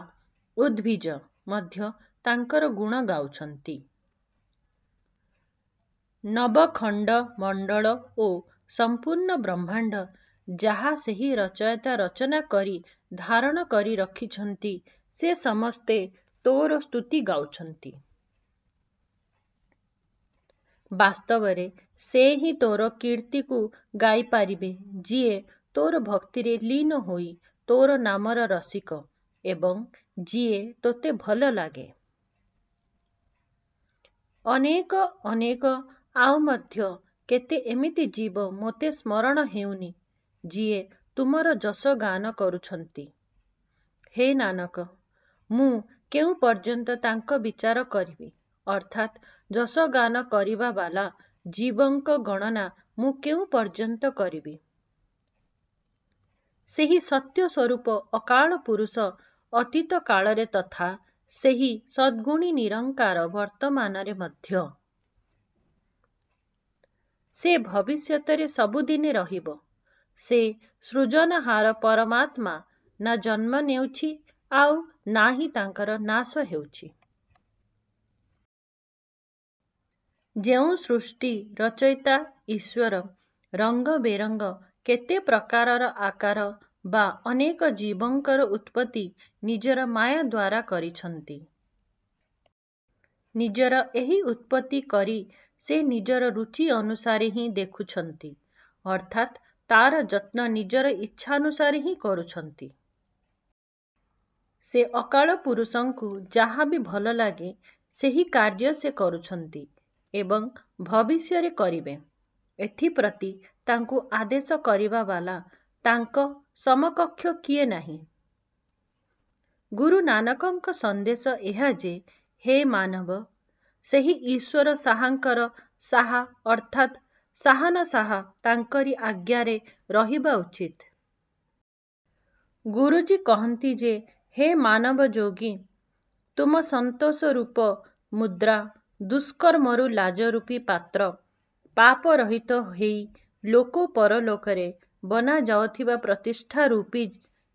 ଉଦ୍ଭିଜ ମଧ୍ୟ ତାଙ୍କର ଗୁଣ ଗାଉଛନ୍ତି। ନବଖଣ୍ଡ ମଣ୍ଡଳ ଓ ସମ୍ପୂର୍ଣ୍ଣ ବ୍ରହ୍ମାଣ୍ଡ ଯାହା ସେହି ରଚୟିତା ରଚନା କରି ଧାରଣ କରି ରଖିଛନ୍ତି ସେ ସମସ୍ତେ ତୋର ସ୍ତୁତି ଗାଉଛନ୍ତି। ବାସ୍ତବରେ ସେ ହିଁ ତୋର କୀର୍ତ୍ତିକୁ ଗାଇପାରିବେ ଯିଏ ତୋର ଭକ୍ତିରେ ଲୀନ ହୋଇ ତୋର ନାମର ରସିକ ଏବଂ ଯିଏ ତୋତେ ଭଲ ଲାଗେ। ଅନେକ ଅନେକ ଆଉ ମଧ୍ୟ କେତେ ଏମିତି ଜୀବ ମୋତେ ସ୍ମରଣ ହେଉନି ଯିଏ ତୁମର ଯଶ ଗାନ କରୁଛନ୍ତି। ହେ ନାନକ, ମୁଁ କେଉଁ ପର୍ଯ୍ୟନ୍ତ ତାଙ୍କ ବିଚାର କରିବି ଅର୍ଥାତ୍ ଯଶ ଗାନ କରିବା ବାଲା ଜୀବଙ୍କ ଗଣନା ମୁଁ କେଉଁ ପର୍ଯ୍ୟନ୍ତ କରିବି। ସେହି ସତ୍ୟ ସ୍ୱରୂପ ଅକାଳ ପୁରୁଷ ଅତୀତ କାଳରେ ତଥା ସେହି ସଦ୍ଗୁଣୀ ନିରଙ୍କାର ବର୍ତ୍ତମାନରେ ମଧ୍ୟ ସେ ଭବିଷ୍ୟତରେ ସବୁଦିନେ ରହିବ। ସେ ସୃଜନହାର ପରମାତ୍ମା ନା ଜନ୍ମ ନେଉଛି ଆଉ ନା ହିଁ ତାଙ୍କର ନାଶ ହେଉଛି। ଯେଉଁ ସୃଷ୍ଟି ରଚୟିତା ଈଶ୍ୱର ରଙ୍ଗ ବେରଙ୍ଗ କେତେ ପ୍ରକାରର ଆକାର ବା ଅନେକ ଜୀବଙ୍କର ଉତ୍ପତ୍ତି ନିଜର ମାୟା ଦ୍ୱାରା କରିଛନ୍ତି। ନିଜର ଏହି ଉତ୍ପତ୍ତି କରି ସେ ନିଜର ରୁଚି ଅନୁସାରେ ହିଁ ଦେଖୁଛନ୍ତି ଅର୍ଥାତ୍ ତାର ଯତ୍ନ ନିଜର ଇଚ୍ଛାନୁସାରେ ହିଁ କରୁଛନ୍ତି। ସେ ଅକାଳ ପୁରୁଷଙ୍କୁ ଯାହା ବି ଭଲ ଲାଗେ ସେହି କାର୍ଯ୍ୟ ସେ କରୁଛନ୍ତି ଏବଂ ଭବିଷ୍ୟରେ କରିବେ। ଏଥିପ୍ରତି ତାଙ୍କୁ ଆଦେଶ କରିବା ବାଲା ତାଙ୍କ ସମକକ୍ଷ କିଏ ନାହିଁ। ଗୁରୁ ନାନକଙ୍କ ସନ୍ଦେଶ ଏହା ଯେ ହେ ମାନବ, ସେହି ଈଶ୍ୱର ସାହାଙ୍କର ସାହା ଅର୍ଥାତ୍ ସାହାନସାହା ତାଙ୍କରି ଆଜ୍ଞାରେ ରହିବା ଉଚିତ। ଗୁରୁଜୀ କହନ୍ତି ଯେ ହେ ମାନବ ଯୋଗୀ, ତୁମ ସନ୍ତୋଷ ରୂପ ମୁଦ୍ରା ଦୁଷ୍କର୍ମରୁ ଲାଜ ରୂପୀ ପାତ୍ର ପାପ ରହିତ ହେଇ ଲୋକ ପରଲୋକରେ ବନା ଯାଉଥିବା ପ୍ରତିଷ୍ଠା ରୂପୀ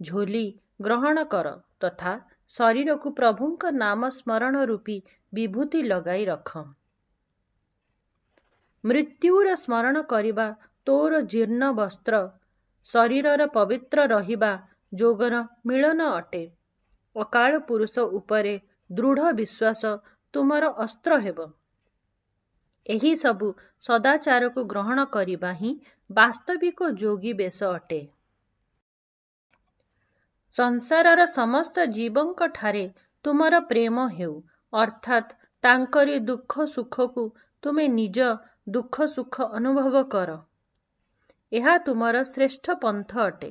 ଝୋଲି ଗ୍ରହଣ କର ତଥା ଶରୀରକୁ ପ୍ରଭୁଙ୍କ ନାମ ସ୍ମରଣ ରୂପୀ ବିଭୂତି ଲଗାଇ ରଖ। ମୃତ୍ୟୁର ସ୍ମରଣ କରିବା ତୋର ଜୀର୍ଣ୍ଣ ବସ୍ତ୍ର, ଶରୀରର ପବିତ୍ର ରହିବା ଯୋଗର ମିଳନ ଅଟେ। ଅକାଳ ପୁରୁଷ ଉପରେ ଦୃଢ଼ ବିଶ୍ୱାସ ତୁମର ଅସ୍ତ୍ର ହେବ। ଏହି ସବୁ ସଦାଚାରକୁ ଗ୍ରହଣ କରିବା ହିଁ ବାସ୍ତବିକ ଯୋଗୀ ବେଶ ଅଟେ। ସଂସାରର ସମସ୍ତ ଜୀବଙ୍କ ଠାରେ ତୁମର ପ୍ରେମ ହେଉ, ଅର୍ଥାତ୍ ତାଙ୍କରି ଦୁଃଖ ସୁଖକୁ ତୁମେ ନିଜ ଦୁଃଖ ସୁଖ ଅନୁଭବ କର। ଏହା ତୁମର ଶ୍ରେଷ୍ଠ ପନ୍ଥ ଅଟେ।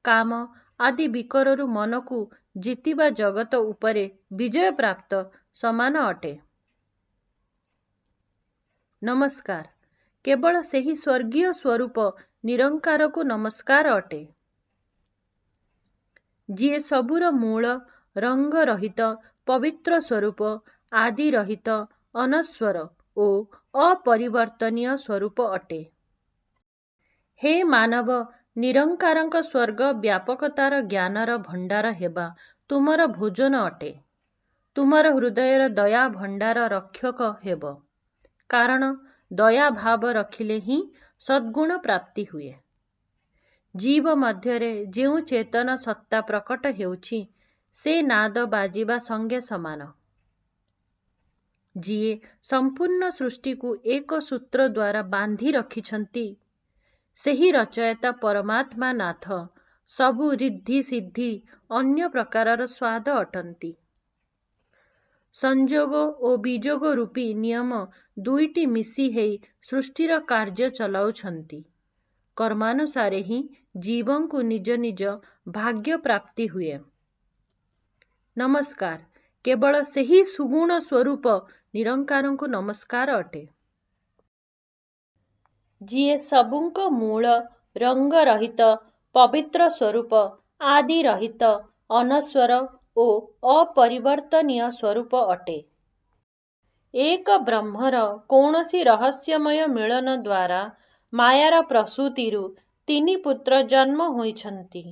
କାମ ଆଦି ବିକରରୁ ମନକୁ ଜିତିବା ଜଗତ ଉପରେ ବିଜୟ ପ୍ରାପ୍ତ ସମାନ ଅଟେ। ନମସ୍କାର କେବଳ ସେହି ସ୍ୱର୍ଗୀୟ ସ୍ୱରୂପ ନିରଙ୍କାରକୁ ନମସ୍କାର ଅଟେ, ଯିଏ ସବୁର ମୂଳ, ରଙ୍ଗ ରହିତ, ପବିତ୍ର ସ୍ୱରୂପ, ଆଦି ରହିତ, ଅନଶ୍ୱର ଓ ଅପରିବର୍ତ୍ତନୀୟ ସ୍ୱରୂପ ଅଟେ। ହେ ମାନବ, ନିରଙ୍କାରଙ୍କ ସ୍ୱର୍ଗ ବ୍ୟାପକତାର ଜ୍ଞାନର ଭଣ୍ଡାର ହେବା ତୁମର ଭୋଜନ ଅଟେ। ତୁମର ହୃଦୟର ଦୟା ଭଣ୍ଡାର ରକ୍ଷକ ହେବ, କାରଣ ଦୟା ଭାବ ରଖିଲେ ହିଁ ସଦ୍ଗୁଣ ପ୍ରାପ୍ତି ହୁଏ। ଜୀବ ମଧ୍ୟରେ ଯେଉଁ ଚେତନ ସତ୍ତା ପ୍ରକଟ ହେଉଛି, ସେ ନାଦ ବାଜିବା ସଙ୍ଗେ ସମାନ। ଯିଏ ସମ୍ପୂର୍ଣ୍ଣ ସୃଷ୍ଟିକୁ ଏକ ସୂତ୍ର ଦ୍ୱାରା ବାନ୍ଧି ରଖିଛନ୍ତି, ସେହି ରଚୟିତା ପରମାତ୍ମା ନାଥ ସବୁ ରିଦ୍ଧି ସିଦ୍ଧି ଅନ୍ୟ ପ୍ରକାରର ସ୍ୱାଦ ଅଟନ୍ତି। ସଂଯୋଗ ଓ ବିଯୋଗ ରୂପୀ ନିୟମ ଦୁଇଟି ମିଶି ହେଇ ସୃଷ୍ଟିର କାର୍ଯ୍ୟ ଚଲାଉଛନ୍ତି। କର୍ମାନୁସାରେ ହିଁ ଜୀବଙ୍କୁ ନିଜ ନିଜ ଭାଗ୍ୟ ପ୍ରାପ୍ତି ହୁଏ। ନମସ୍କାର କେବଳ ସେହି ସୁଗୁଣ ସ୍ୱରୂପ ନିରଙ୍କାରଙ୍କୁ ନମସ୍କାର ଅଟେ, ଯିଏ ସବୁଙ୍କ ମୂଳ, ରଙ୍ଗ ରହିତ, ପବିତ୍ର ସ୍ୱରୂପ, ଆଦି ରହିତ, ଅନଶ୍ୱର ଓ ଅପରିବର୍ତ୍ତନୀୟ ସ୍ୱରୂପ ଅଟେ। ଏକ ବ୍ରହ୍ମର କୌଣସି ରହସ୍ୟମୟ ମିଳନ ଦ୍ୱାରା ମାୟାର ପ୍ରସୂତିରୁ ତିନି ପୁତ୍ର ଜନ୍ମ ହୋଇଛନ୍ତି।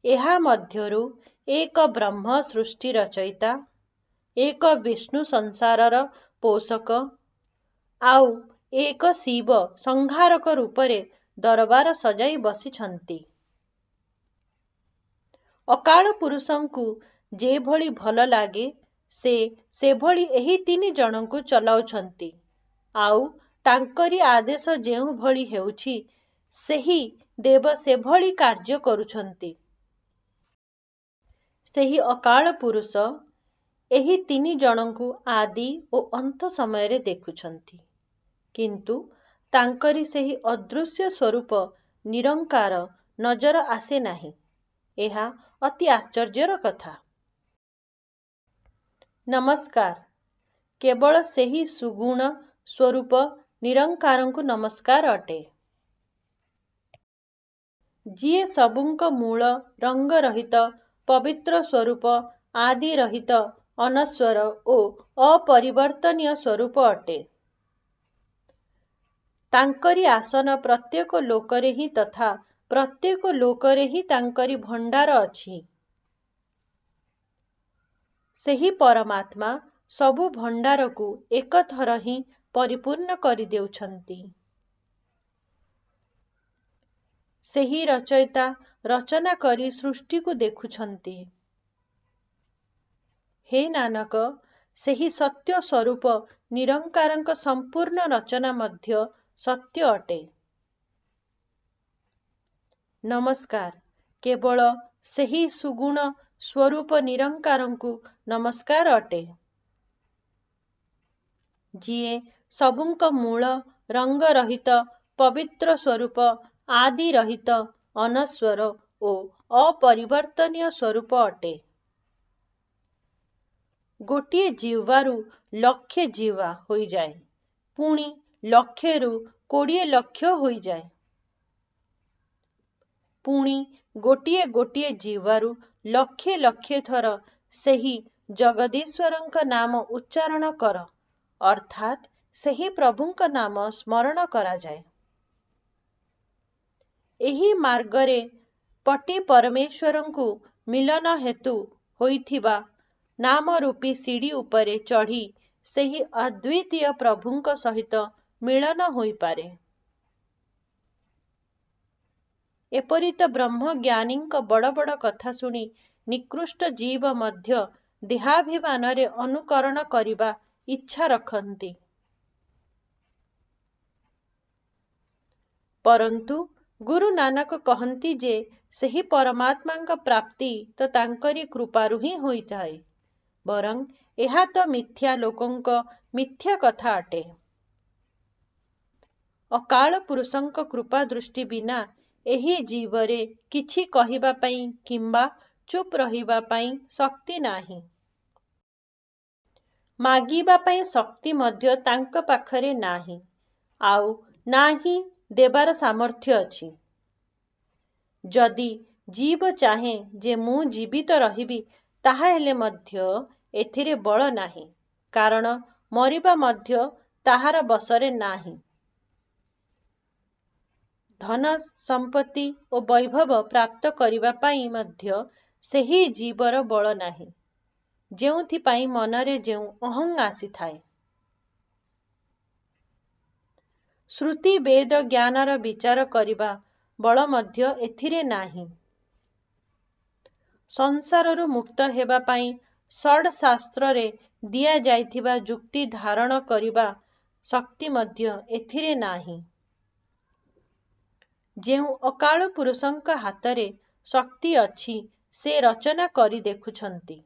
ଏହା ମଧ୍ୟରୁ ଏକ ବ୍ରହ୍ମ ସୃଷ୍ଟି ରଚୟିତା, ଏକ ବିଷ୍ଣୁ ସଂସାରର ପୋଷକ, ଆଉ ଏକ ଶିବ ସଂହାରକ ରୂପରେ ଦରବାର ସଜାଇ ବସିଛନ୍ତି। ଅକାଳ ପୁରୁଷଙ୍କୁ ଯେଭଳି ଭଲ ଲାଗେ, ସେ ସେଭଳି ଏହି ତିନି ଜଣଙ୍କୁ ଚଲାଉଛନ୍ତି, ଆଉ ତାଙ୍କରି ଆଦେଶ ଯେଉଁଭଳି ହେଉଛି, ସେହି ଦେବ ସେଭଳି କାର୍ଯ୍ୟ କରୁଛନ୍ତି। ସେହି ଅକାଳ ପୁରୁଷ ଏହି ତିନି ଜଣଙ୍କୁ ଆଦି ଓ ଅନ୍ତ ସମୟରେ ଦେଖୁଛନ୍ତି, କିନ୍ତୁ ତାଙ୍କରି ସେହି ଅଦୃଶ୍ୟ ସ୍ୱରୂପ ନିରଙ୍କାର ନଜର ଆସେ ନାହିଁ। ଏହା ଅତି ଆଶ୍ଚର୍ଯ୍ୟର କଥା। ନମସ୍କାର କେବଳ ସେହି ସୁଗୁଣ ସ୍ୱରୂପ ନିରଙ୍କାରଙ୍କୁ ନମସ୍କାର ଅଟେ, ଯିଏ ସବୁଙ୍କ ମୂଳ, ରଙ୍ଗ ରହିତ, ପବିତ୍ର ସ୍ୱରୂପ, ଆଦି ରହିତ, ଅନଶ୍ୱର ଓ ଅପରିବର୍ତ୍ତନୀୟ ସ୍ୱରୂପ ଅଟେ। ତାଙ୍କରି ଆସନ ପ୍ରତ୍ୟେକ ଲୋକରେ ହିଁ ତଥା ପ୍ରତ୍ୟେକ ଲୋକରେ ହିଁ ତାଙ୍କରି ଭଣ୍ଡାର ଅଛି। ସେହି ପରମାତ୍ମା ସବୁ ଭଣ୍ଡାରକୁ ଏକଥର ହିଁ ପରିପୂର୍ଣ୍ଣ କରିଦେଉଛନ୍ତି। ସେହି ରଚୟିତା ରଚନା କରି ସୃଷ୍ଟିକୁ ଦେଖୁଛନ୍ତି। ହେ ନାନକ, ସେହି ସତ୍ୟ ସ୍ୱରୂପ ନିରଙ୍କାରଙ୍କ ସମ୍ପୂର୍ଣ୍ଣ ରଚନା ମଧ୍ୟ ସତ୍ୟ ଅଟେ। ନମସ୍କାର କେବଳ ସେହି ସୁଗୁଣ ସ୍ୱରୂପ ନିରଙ୍କାରଙ୍କୁ ନମସ୍କାର ଅଟେ, ଯିଏ ସବୁଙ୍କ ମୂଳ, ରଙ୍ଗ ରହିତ, ପବିତ୍ର ସ୍ୱରୂପ, ଆଦି ରହିତ, ଅନଶ୍ୱର ଓ ଅପରିବର୍ତ୍ତନୀୟ ସ୍ୱରୂପ ଅଟେ। ଗୋଟିଏ ଜିହ୍ୱାରୁ ଲକ୍ଷେ ଜିହ୍ୱା ହୋଇଯାଏ, ପୁଣି ଲକ୍ଷେରୁ 20 ଲକ୍ଷ ହୋଇଯାଏ। ପୁଣି ଗୋଟିଏ ଗୋଟିଏ ଜିହ୍ୱାରୁ ଲକ୍ଷେ ଲକ୍ଷେ ଥର ସେହି ଜଗଦୀଶ୍ୱରଙ୍କ ନାମ ଉଚ୍ଚାରଣ କର, ଅର୍ଥାତ୍ ସେହି ପ୍ରଭୁଙ୍କ ନାମ ସ୍ମରଣ କରାଯାଏ। ଏହି ମାର୍ଗରେ ପଟି ପରମେଶ୍ୱରଙ୍କୁ ମିଳନ ହେତୁ ହୋଇଥିବା ନାମ ରୂପୀ ସିଡ଼ି ଉପରେ ଚଢ଼ି ସେହି ଅଦ୍ୱିତୀୟ ପ୍ରଭୁଙ୍କ ସହିତ ମିଳନ ହୋଇପାରେ। ଏପରି ତ ବ୍ରହ୍ମଜ୍ଞାନୀଙ୍କ ବଡ଼ ବଡ଼ କଥା ଶୁଣି ନିକୃଷ୍ଟ ଜୀବ ମଧ୍ୟ ଦେହାଭିମାନରେ ଅନୁକରଣ କରିବା ଇଚ୍ଛା ରଖନ୍ତି। ପରନ୍ତୁ ଗୁରୁ ନାନକ କହନ୍ତି ଯେ ସେହି ପରମାତ୍ମାଙ୍କ ପ୍ରାପ୍ତି ତ ତାଙ୍କରି କୃପାରୁ ହିଁ ହୋଇଥାଏ। ବରଂ ଏହା ତ ମିଥ୍ୟା ଲୋକଙ୍କ ମିଥ୍ୟା କଥା ଅଟେ। ଅକାଳ ପୁରୁଷଙ୍କ କୃପା ଦୃଷ୍ଟି ବିନା ଏହି ଜୀବରେ କିଛି କହିବା ପାଇଁ କିମ୍ବା ଚୁପ୍ ରହିବା ପାଇଁ ଶକ୍ତି ନାହିଁ। ମାଗିବା ପାଇଁ ଶକ୍ତି ମଧ୍ୟ ତାଙ୍କ ପାଖରେ ନାହିଁ, ଆଉ ନାହିଁ ଦେବାର ସାମର୍ଥ୍ୟ ଅଛି। ଯଦି ଜୀବ ଚାହେଁ ଯେ ମୁଁ ଜୀବିତ ରହିବି, ତାହାହେଲେ ମଧ୍ୟ ଏଥିରେ ବଳ ନାହିଁ, କାରଣ ମରିବା ମଧ୍ୟ ତାହାର ବଶରେ ନାହିଁ। ଧନ ସମ୍ପତ୍ତି ଓ ବୈଭବ ପ୍ରାପ୍ତ କରିବା ପାଇଁ ମଧ୍ୟ ସେହି ଜୀବର ବଳ ନାହିଁ, ଯେଉଁଥିପାଇଁ ମନରେ ଯେଉଁ ଅହଂ ଆସିଥାଏ। ଶ୍ରୁତି ବେଦ ଜ୍ଞାନର ବିଚାର କରିବା ବଳ ମଧ୍ୟ ଏଥିରେ ନାହିଁ। ସଂସାରରୁ ମୁକ୍ତ ହେବା ପାଇଁ ଷଡ୍ ଶାସ୍ତ୍ରରେ ଦିଆଯାଇଥିବା ଯୁକ୍ତି ଧାରଣ କରିବା ଶକ୍ତି ମଧ୍ୟ ଏଥିରେ ନାହିଁ। ଯେଉଁ ଅକାଳ ପୁରୁଷଙ୍କ ହାତରେ ଶକ୍ତି ଅଛି, ସେ ରଚନା କରି ଦେଖୁଛନ୍ତି।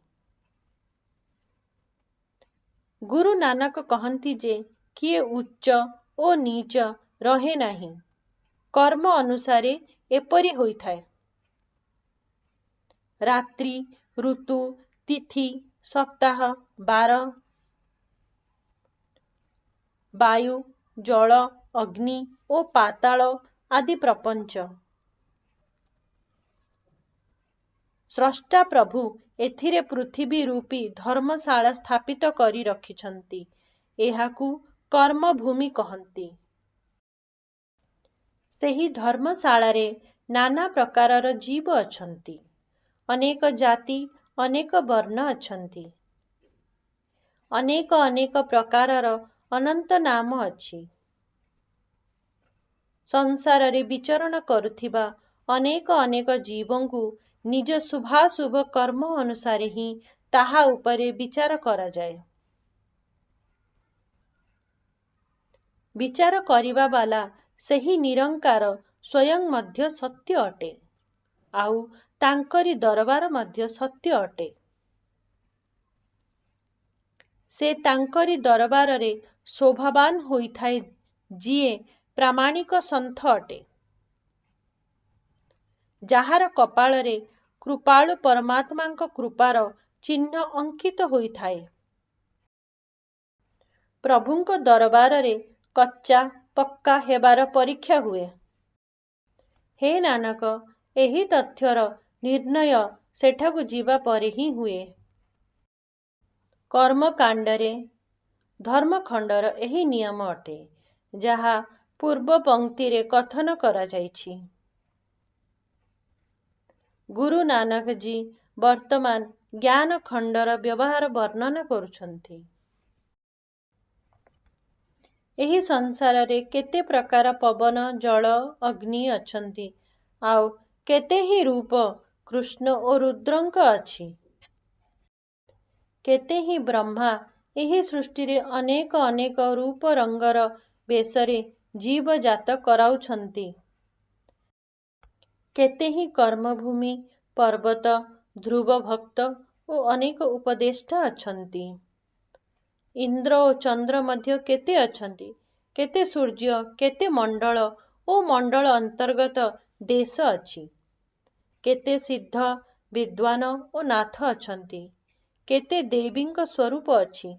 ଗୁରୁ ନାନକ କହନ୍ତି ଯେ କିଏ ଉଚ୍ଚ ଓ ନୀଚ ରହେ ନାହିଁ, କର୍ମ ଅନୁସାରେ ଏପରି ହୋଇଥାଏ। ରାତ୍ରି, ଋତୁ, ତିଥି, ସପ୍ତାହ, ବାର, ବାୟୁ, ଜଳ, ଅଗ୍ନି ଓ ପାତାଳ ଆଦି ପ୍ରପଞ୍ଚ ସ୍ରଷ୍ଟା ପ୍ରଭୁ ଏଥିରେ ପୃଥିବୀ ରୂପୀ ଧର୍ମଶାଳା ସ୍ଥାପିତ କରି ରଖିଛନ୍ତି। ଏହାକୁ କର୍ମଭୂମି କହନ୍ତି। ସେହି ଧର୍ମଶାଳାରେ ନାନା ପ୍ରକାରର ଜୀବ ଅଛନ୍ତି। ଅନେକ ଜାତି, ଅନେକ ବର୍ଣ୍ଣ ଅଛନ୍ତି। ଅନେକ ଅନେକ ପ୍ରକାରର ଅନନ୍ତ ନାମ ଅଛି। ସଂସାରରେ ବିଚରଣ କରୁଥିବା ଅନେକ ଅନେକ ଜୀବଙ୍କୁ ନିଜ ଶୁଭାଶୁଭ କର୍ମ ଅନୁସାରେ ହିଁ ତାହା ଉପରେ ବିଚାର କରାଯାଏ। ବିଚାର କରିବା ବାଲା ସେହି ନିରଙ୍କାର ସ୍ୱୟଂ ମଧ୍ୟ ସତ୍ୟ ଅଟେ, ଆଉ ତାଙ୍କରି ଦରବାର ମଧ୍ୟ ସତ୍ୟ ଅଟେ। ସେ ତାଙ୍କରି ଦରବାରରେ ଶୋଭାବାନ ହୋଇଥାଏ, ଯିଏ ପ୍ରାମାଣିକ ସନ୍ଥ ଅଟେ, ଯାହାର କପାଳରେ କୃପାଳୁ ପରମାତ୍ମାଙ୍କ କୃପାର ଚିହ୍ନ ଅଙ୍କିତ ହୋଇଥାଏ। ପ୍ରଭୁଙ୍କ ଦରବାରରେ କଚ୍ଚା ପକ୍କା ହେବାର ପରୀକ୍ଷା ହୁଏ। ହେ ନାନକ, ଏହି ତଥ୍ୟର ନିର୍ଣ୍ଣୟ ସେଠାକୁ ଯିବା ପରେ ହିଁ ହୁଏ। କର୍ମକାଣ୍ଡରେ ଧର୍ମଖଣ୍ଡର ଏହି ନିୟମ ଅଟେ, ଯାହା ପୂର୍ବ ପଂକ୍ତିରେ କଥନ କରାଯାଇଛି। ଗୁରୁ ନାନକଜୀ ବର୍ତ୍ତମାନ ଜ୍ଞାନ ଖଣ୍ଡର ବ୍ୟବହାର ବର୍ଣ୍ଣନା କରୁଛନ୍ତି। ଏହି ସଂସାରରେ କେତେ ପ୍ରକାର ପବନ, ଜଳ, ଅଗ୍ନି ଅଛନ୍ତି, ଆଉ କେତେ ହିଁ ରୂପ କୃଷ୍ଣ ଓ ରୁଦ୍ରଙ୍କ ଅଛି। କେତେ ହିଁ ବ୍ରହ୍ମା ଏହି ସୃଷ୍ଟିରେ ଅନେକ ଅନେକ ରୂପ ରଙ୍ଗର ବେଶରେ ଜୀବଜାତ କରାଉଛନ୍ତି। କେତେ ହିଁ କର୍ମଭୂମି, ପର୍ବତ, ଧ୍ରୁବ ଭକ୍ତ ଓ ଅନେକ ଉପଦେଷ୍ଟା ଅଛନ୍ତି। ଇନ୍ଦ୍ର ଓ ଚନ୍ଦ୍ର ମଧ୍ୟ କେତେ ଅଛନ୍ତି। କେତେ ସୂର୍ଯ୍ୟ, କେତେ ମଣ୍ଡଳ ଓ ମଣ୍ଡଳ ଅନ୍ତର୍ଗତ ଦେଶ ଅଛି। କେତେ ସିଦ୍ଧ, ବିଦ୍ୱାନ ଓ ନାଥ ଅଛନ୍ତି। କେତେ ଦେବୀଙ୍କ ସ୍ୱରୂପ ଅଛି।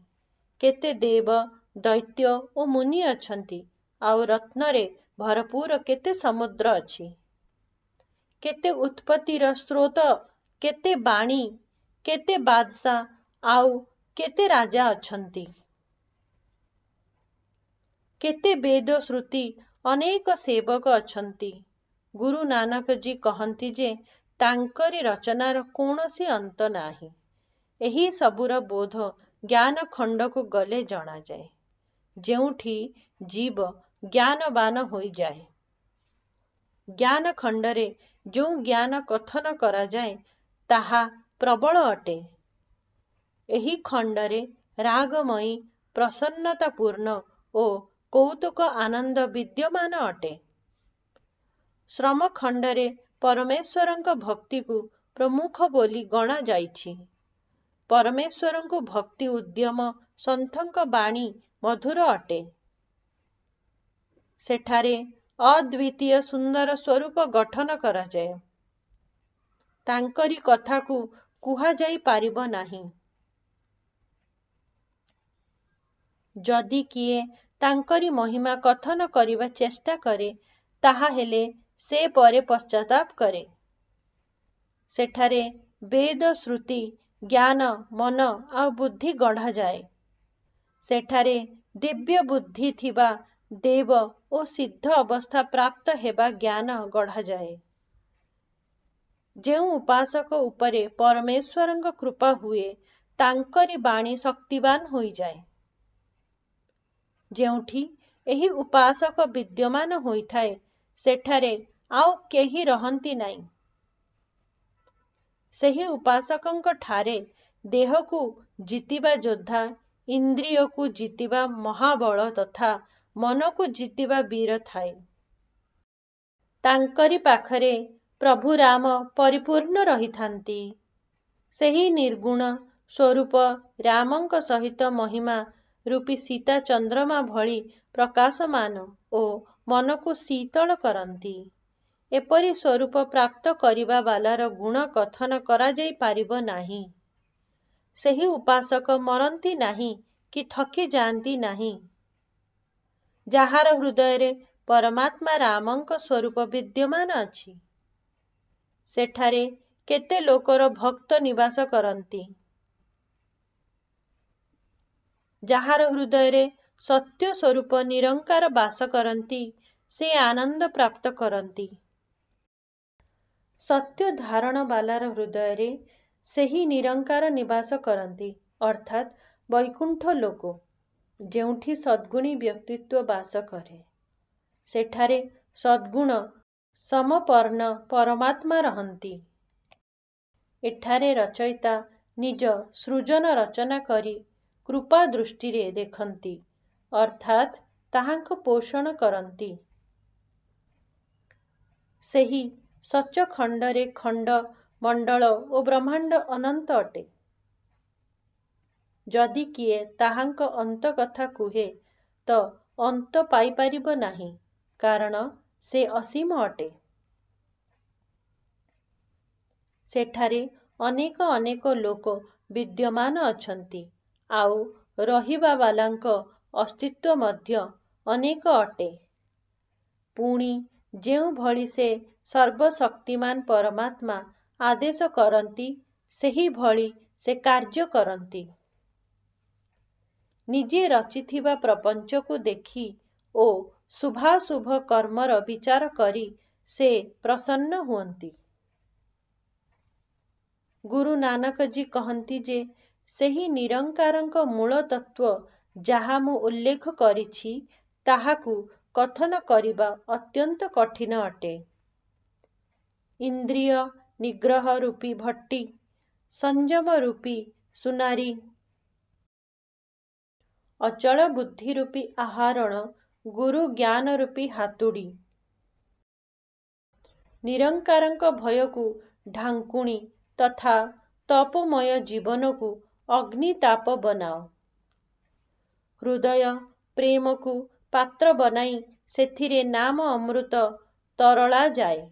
କେତେ ଦେବ, ଦୈତ୍ୟ ଓ ମୁନି ଅଛନ୍ତି, ଆଉ ରତ୍ନରେ ଭରପୂର କେତେ ସମୁଦ୍ର ଅଛି। କେତେ ଉତ୍ପତ୍ତିର ସ୍ରୋତ, କେତେ ବାଣୀ, କେତେ ବାଦଶାହ, ଆଉ କେତେ ରାଜା ଅଛନ୍ତି। केते वेद श्रुति अनेक सेवक अछंती। गुरु नानक जी कहती जे तांकरी रचनार कौनसी अंत नाही। एही सबुर बोध ज्ञान खंड को गले जना जाए, जेउठी जीव ज्ञानवान होई जाए। ज्ञान खंडरे जो ज्ञान कथन करा जाए ताहा प्रबल अटे। एही खंडरे रागमयी प्रसन्नतापूर्ण ओ कौतुक आनंद विद्यमान अटे। श्रम खंडरे परमेश्वरंक भक्ति को प्रमुख बोली गणा जाइछि। परमेश्वरंक भक्ति उद्यम संथंक बाणी मधुर अटे। सेठारे अद्वितीय सुंदर स्वरूप गठन करा जाए। तांकरी कथा को कुहा जाई पारिबो नाही। जदि किए तांकरी महिमा कथन करिबा चेष्टा करे ताहा हेले से परे पश्चाताप करे। सेठारे वेद श्रुति ज्ञान मन आ बुद्धि गढ़ा जाए। सेठारे दिव्य बुद्धि थिबा देव ओ सिद्ध अवस्था प्राप्त हेबा ज्ञान गढ़ा जाए। जेउ उपासक उपरे परमेश्वरंक कृपा हुए तांकरी बाणी शक्तिवान होई जाए। जेउठी एही उपासक विद्यमान होइथाए सेठारे आउ केही रहंती नाही। सेही उपासकंक ठारे देह को जीतिबा योद्धा, इंद्रिय को जीतिबा महाबल तथा मन को जीतिबा वीर थाए। तांकरी पाखरे प्रभु राम परिपूर्ण रहिथांती। सेही निर्गुण स्वरूप रामंक सहित महिमा रूपी सीता चंद्रमा भली प्रकाशमान ओ मन को शीतल करंती। एपरी स्वरूप प्राप्त करिबा बालार गुण कथन करा जाई पारिबो नाही। सेही उपासक मरंती नाही कि थकी जाती नाही। जाहार हृदय रे परमात्मा रामंक स्वरूप विद्यमान अछि सेठारे केते लोकर भक्त निवास करंती। जाहार हृदय रे सत्य स्वरूप निरंकार वास करंती से आनंद प्राप्त करंती। सत्य धारण बालार हृदय रे सेही निरंकार निवास करंती अर्थात वैकुंठ लोक जेउठी सद्गुणी व्यक्तित्व वास करे। सेठारे सद्गुण समपर्ण परमात्मा रहंती। एठारे रचयिता निज सृजन रचना करी कृपा दृष्टि रे देखंती अर्थात ताहांक पोषण करंती। सेही सच खंडरे खंड मंडल ओ ब्रह्मांड अनंत अटे। जदि किए ताहांक अंत कथा कुहे तो अंत पाई पारिबो नाही कारण से असीम अटे। सेठारे अनेक अनेक लोक विद्यमान अछंती आउ रहिबा वालांक अस्तित्व मध्य अनेक अटे। पुणी जेउ भली से सर्वशक्तिमान परमात्मा आदेश करंती सेही भली से कार्य करंती। निजे रचिथिबा प्रपंच को देखी ओ शुभाशुभ कर्मर विचार करी से प्रसन्न हुअंती। गुरु नानक जी कहती जे सेही निरंकारंक मूल तत्व जहा मु उल्लेख करिछि ताहाकु कथन करिबा अत्यंत कठिन अटे। इंद्रिय निग्रह रूपी भट्टी, संयम रूपी सुनारी, अचल बुद्धि रूपी आहारण, गुरु ज्ञान रूपी हातुड़ी, निरंकारंक भय को ढांकुणी तथा तपमय जीवन को अग्निताप बनाओ। हृदय प्रेम को पात्र बनाई सेथिरे नाम अमृत तरला जाए।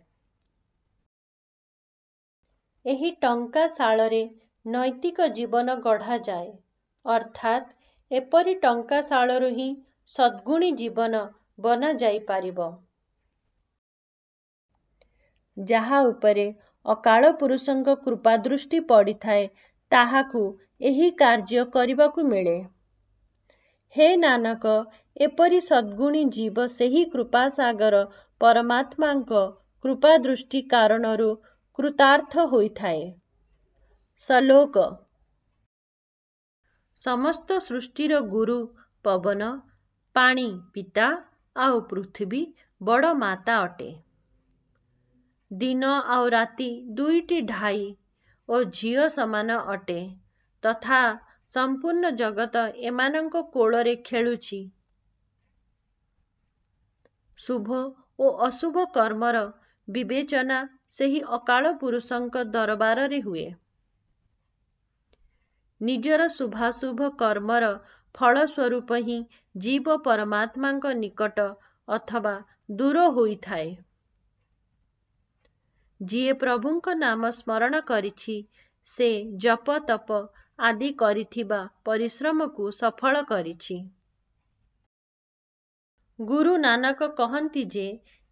एही टंका शाଳରେ नैतिक जीवन गढ़ा जाए अर्थात एपरी टंका शाळରୁ ही सद्गुणी जीवन बना जाई पारिबो। जहा उपरे अकाल पुरुषंक कृपा दृष्टि पड़ी थाए ताहाकु एही कार्य करिबाकु मिले। हे नानक एपरि सद्गुणी जीव सेही कृपासागर परमात्मांक कृपा दृष्टि कारणरू कृतार्थ होइथाए। श्लोक। समस्त सृष्टिर गुरु पवन, पाणी पिता आउ पृथ्वी बड़ माता अटे। दिन आउ राति दुईटी ढाई ओ झियो समान अटे, तथा संपूर्ण जगत एमानंक कोଳରେ खेलुछि। शुभ ओ अशुभ कर्मर विवेचना सेही अकाल पुरुषंक दरबाରରେ हुए। निजर शुभाशुभ कर्मर फल स्वरूप ही जीव परमात्मांक निकट अथवा दूर होइथाए। जिए प्रभुंक नाम स्मरण करिछि से जप तप आदि करिथिबा परिश्रम को सफल करिछि। गुरु नानक कहନ୍ତି जे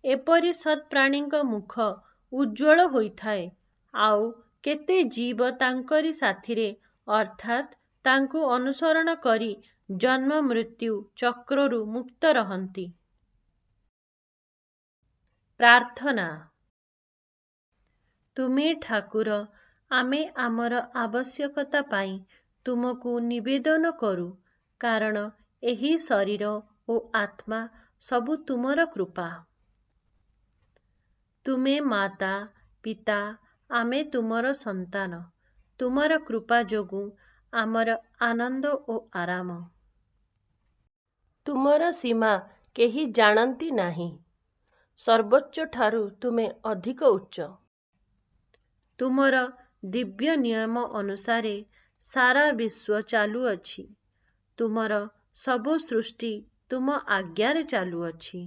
एपरि सत्प्राणींक मुख उज्ज्वल होइथाए, आउ केते जीव तांकरी साथिरे अर्थात तांकु अनुसरण करी जन्म मृत्यु चक्ररू मुक्त रहंती। प्रार्थना। तुमे ठाकुर आमे आमर आवश्यकता पाई तुमको निवेदन करू, कारण एही शरीर ओ आत्मा सबु तुमर कृपा। तुमे माता पिता आमे तुमर संतान, तुमर कृपा जोगु आमर आनंद ओ आराम। तुमर सीमा केही जानती नाही, सर्वोच्च ठारू तुमे अधिक उच्च। तुमर दिव्य नियम अनुसारे सारा विश्व चालुअछि, तुमर सबु सृष्टि तुम आज्ञारे चालुअछि।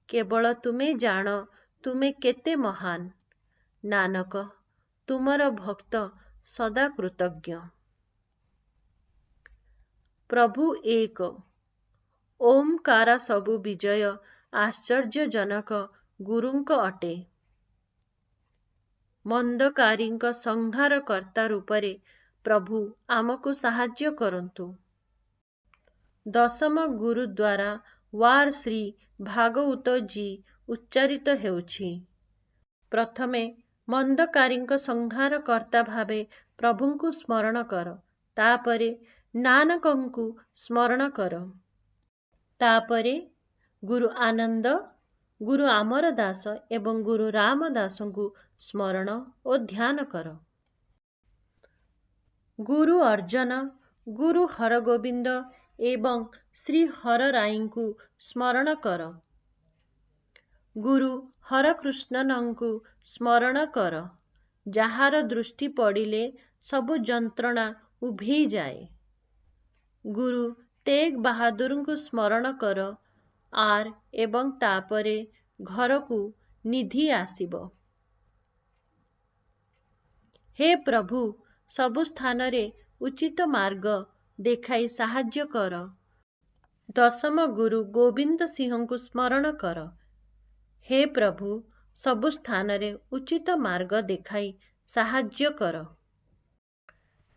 केवल तुमे जान तुमे केते महान। नानक तुमर भक्त सदा कृतज्ञ। प्रभु एक ओमकारा सबु विजय आश्चर्यजनक गुरुंक अटे। मंदकारींक संहार कर्ता रूपरे प्रभु आमको साहाय्य करंतु। दशम गुरु द्वारा वार श्री भागवत जी उच्चारित हेउछि। प्रथमे मंदकारींक संहार कर्ता भावे प्रभुंकु स्मरण कर, तापरे नानकंकु स्मरण कर, तापरे गुरु आनंद, गुरु अमर दास एवं गुरु रामदासंकु स्मरण ओ ध्यान कर। गुरु अर्जन, गुरु हरगोविंद एवं श्री हरराईंकु स्मरण कर। गुरु हरकृष्णनंकु स्मरण कर, जाहार दृष्टि पड़िले सबु जंत्रणा उभेई जाए। गुरु तेग बहादुरंकु स्मरण कर, आर एवं तापरे घरकु निधि आसिब। हे प्रभु सबु स्थानरे उचित मार्ग देखाई साहाय्य कर। दशम गुरु गोविंद सिंहंकु स्मरण कर। हे प्रभु सबु स्थानरे उचित मार्ग देखाई साहाय्य कर।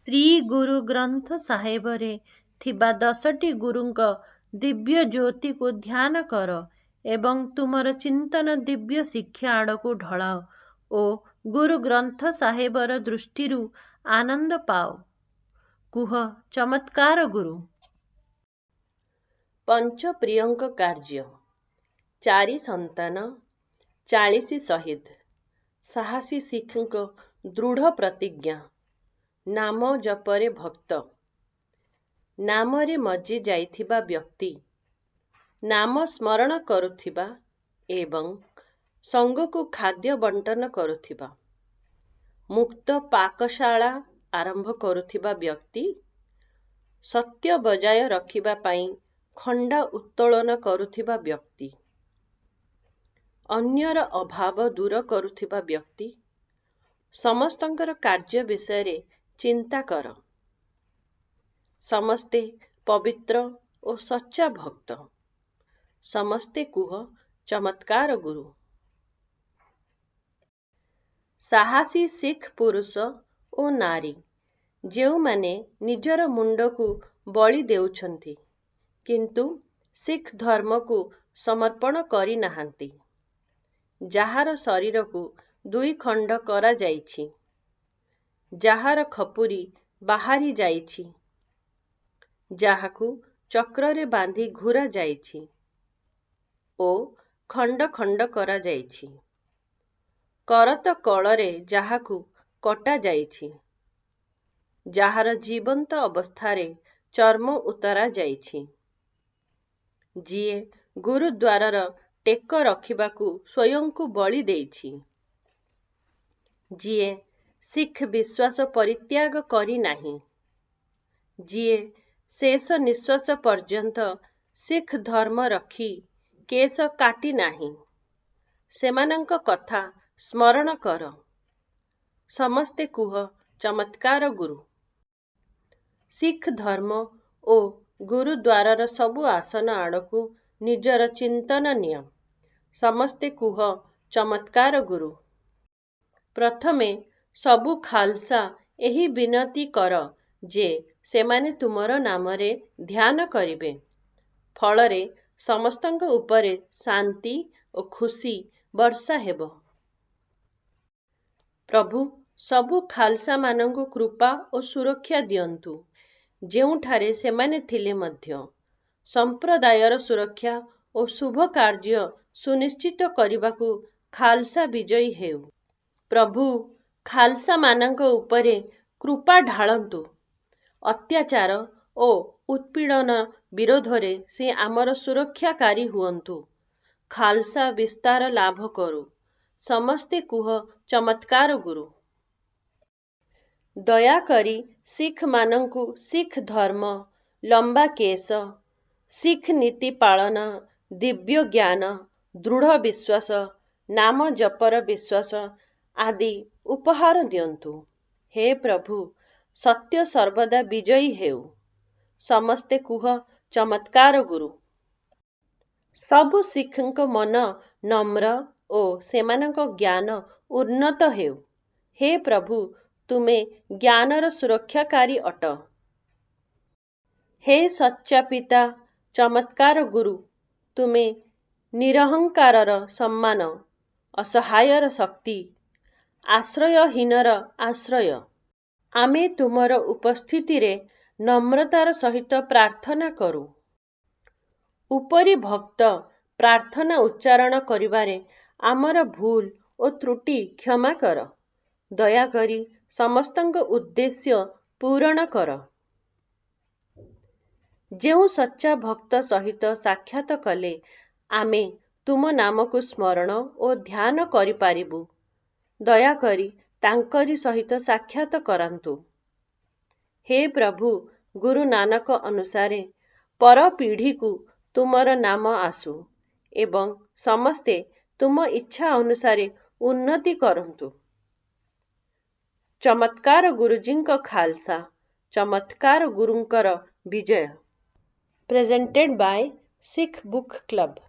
श्री गुरु ग्रंथ साहेबरे थिबा 10टी गुरुंक दिव्य ज्योति को ध्यान कर एवं तुमर चिंतन दिव्य शिक्षा आड़को ढलाओ ओ गुरु ग्रंथ साहेबर दृष्टिरू आनंद पाओ। कुह चमत्कार गुरु। पंच प्रियंक कार्य। 4 संतान, 40 शहीद, साहसी सिखंक दृढ़ प्रतिज्ञा, नाम जपरे भक्त, नामरे मजी जाइथिबा व्यक्ति, नाम स्मरण करुथिबा एवं संगको खाद्य बंटन करुथिबा, मुक्त पाकशाला आरंभ करुथिबा व्यक्ति, सत्य बजाय रखिबा पाई खंडा उत्तोलन करुथिबा व्यक्ति, अन्यर अभाव दूर करुथिबा व्यक्ति, समस्तंकर कार्य विषय चिंता कर। समस्ते पवित्र और सच्चा भक्त, समस्ते कुह चमत्कार गुरु। साहसी सिख पुरुष और नारी जेउ माने निजर मुंड को बलि देउछंती किंतु सिख धर्म को समर्पण करि नाहांती। ଯାହାର ଶରୀରକୁ ଦୁଇ ଖଣ୍ଡ କରାଯାଇଛି, ଯାହାର ଖପୁରି ବାହାରି ଯାଇଛି, ଯାହାକୁ ଚକ୍ରରେ ବାନ୍ଧି ଘୁରା ଯାଇଛି ଓ ଖଣ୍ଡ ଖଣ୍ଡ କରାଯାଇଛି, କରତ କଳରେ ଯାହାକୁ କଟାଯାଇଛି, ଯାହାର ଜୀବନ୍ତ ଅବସ୍ଥାରେ ଚର୍ମ ଉତରା ଯାଇଛି, ଯିଏ ଗୁରୁଦ୍ୱାରର ଟେକ ରଖିବାକୁ ସ୍ୱୟଂକୁ ବଳି ଦେଇଛି, ଯିଏ ଶିଖ ବିଶ୍ୱାସ ପରିତ୍ୟାଗ କରି ନାହିଁ, ଯିଏ ଶେଷ ନିଶ୍ୱାସ ପର୍ଯ୍ୟନ୍ତ ଶିଖ ଧର୍ମ ରଖି କେଶ କାଟି ନାହିଁ, ସେମାନଙ୍କ କଥା ସ୍ମରଣ କର। ସମସ୍ତେ କୁହ ଚମତ୍କାର ଗୁରୁ। ଶିଖ ଧର୍ମ ଓ ଗୁରୁଦ୍ୱାରର ସବୁ ଆସନ ଆଡ଼କୁ ନିଜର ଚିନ୍ତନ ନିଅ। ସମସ୍ତେ କୁହ ଚମତ୍କାର ଗୁରୁ। ପ୍ରଥମେ ସବୁ ଖାଲସା ଏହି ବିନତି କର ଯେ ସେମାନେ ତୁମର ନାମରେ ଧ୍ୟାନ କରିବେ। ଫଳରେ ସମସ୍ତଙ୍କ ଉପରେ ଶାନ୍ତି ଓ ଖୁସି ବର୍ଷା ହେବ। ପ୍ରଭୁ ସବୁ ଖାଲସାମାନଙ୍କୁ କୃପା ଓ ସୁରକ୍ଷା ଦିଅନ୍ତୁ, ଯେଉଁଠାରେ ସେମାନେ ଥିଲେ ମଧ୍ୟ। ସମ୍ପ୍ରଦାୟର ସୁରକ୍ଷା ଓ ଶୁଭ କାର୍ଯ୍ୟ ସୁନିଶ୍ଚିତ କରିବାକୁ ଖାଲସା ବିଜୟୀ ହେଉ। ପ୍ରଭୁ ଖାଲସାମାନଙ୍କ ଉପରେ କୃପା ଢାଳନ୍ତୁ। ଅତ୍ୟାଚାର ଓ ଉତ୍ପୀଡ଼ନ ବିରୋଧରେ ସେ ଆମର ସୁରକ୍ଷାକାରୀ ହୁଅନ୍ତୁ। ଖାଲସା ବିସ୍ତାର ଲାଭ କରୁ। ସମସ୍ତେ କୁହ ଚମତ୍କାର ଗୁରୁ। ଦୟାକରି ଶିଖମାନଙ୍କୁ ଶିଖ ଧର୍ମ, ଲମ୍ବା କେଶ, ଶିଖ ନୀତି ପାଳନ, ଦିବ୍ୟ ଜ୍ଞାନ, ଦୃଢ଼ ବିଶ୍ୱାସ, ନାମ ଜପର ବିଶ୍ୱାସ ଆଦି ଉପହାର ଦିଅନ୍ତୁ। ହେ ପ୍ରଭୁ, ସତ୍ୟ ସର୍ବଦା ବିଜୟୀ ହେଉ। ସମସ୍ତେ କୁହ ଚମତ୍କାର ଗୁରୁ। ସବୁ ଶିଖଙ୍କ ମନ ନମ୍ର ଓ ସେମାନଙ୍କ ଜ୍ଞାନ ଉନ୍ନତ ହେଉ। ହେ ପ୍ରଭୁ, ତୁମେ ଜ୍ଞାନର ସୁରକ୍ଷାକାରୀ ଅଟ। ହେ ସଚ୍ଚା ପିତା, ଚମତ୍କାର ଗୁରୁ, ତୁମେ ନିରହଙ୍କାରର ସମ୍ମାନ, ଅସହାୟର ଶକ୍ତି, ଆଶ୍ରୟହୀନର ଆଶ୍ରୟ। ଆମେ ତୁମର ଉପସ୍ଥିତିରେ ନମ୍ରତାର ସହିତ ପ୍ରାର୍ଥନା କରୁ। ଉପରି ଭକ୍ତ ପ୍ରାର୍ଥନା ଉଚ୍ଚାରଣ କରିବାରେ ଆମର ଭୁଲ ଓ ତ୍ରୁଟି କ୍ଷମା କର। ଦୟାକରି ସମସ୍ତଙ୍କ ଉଦ୍ଦେଶ୍ୟ ପୂରଣ କର। ଯେଉଁ ସଚ୍ଚା ଭକ୍ତ ସହିତ ସାକ୍ଷାତ କଲେ ଆମେ ତୁମ ନାମକୁ ସ୍ମରଣ ଓ ଧ୍ୟାନ କରିପାରିବୁ, ଦୟାକରି ତାଙ୍କରି ସହିତ ସାକ୍ଷାତ କରାନ୍ତୁ। ହେ ପ୍ରଭୁ, ଗୁରୁ ନାନକ ଅନୁସାରେ ପର ପିଢ଼ିକୁ ତୁମର ନାମ ଆସୁ ଏବଂ ସମସ୍ତେ ତୁମ ଇଚ୍ଛା ଅନୁସାରେ ଉନ୍ନତି କରନ୍ତୁ। ଚମତ୍କାର ଗୁରୁଜୀଙ୍କ ଖାଲସା, ଚମତ୍କାର ଗୁରୁଙ୍କର ବିଜୟ। ପ୍ରେଜେଣ୍ଟେଡ୍ ବାୟ ଶିଖ ବୁକ୍ କ୍ଲବ।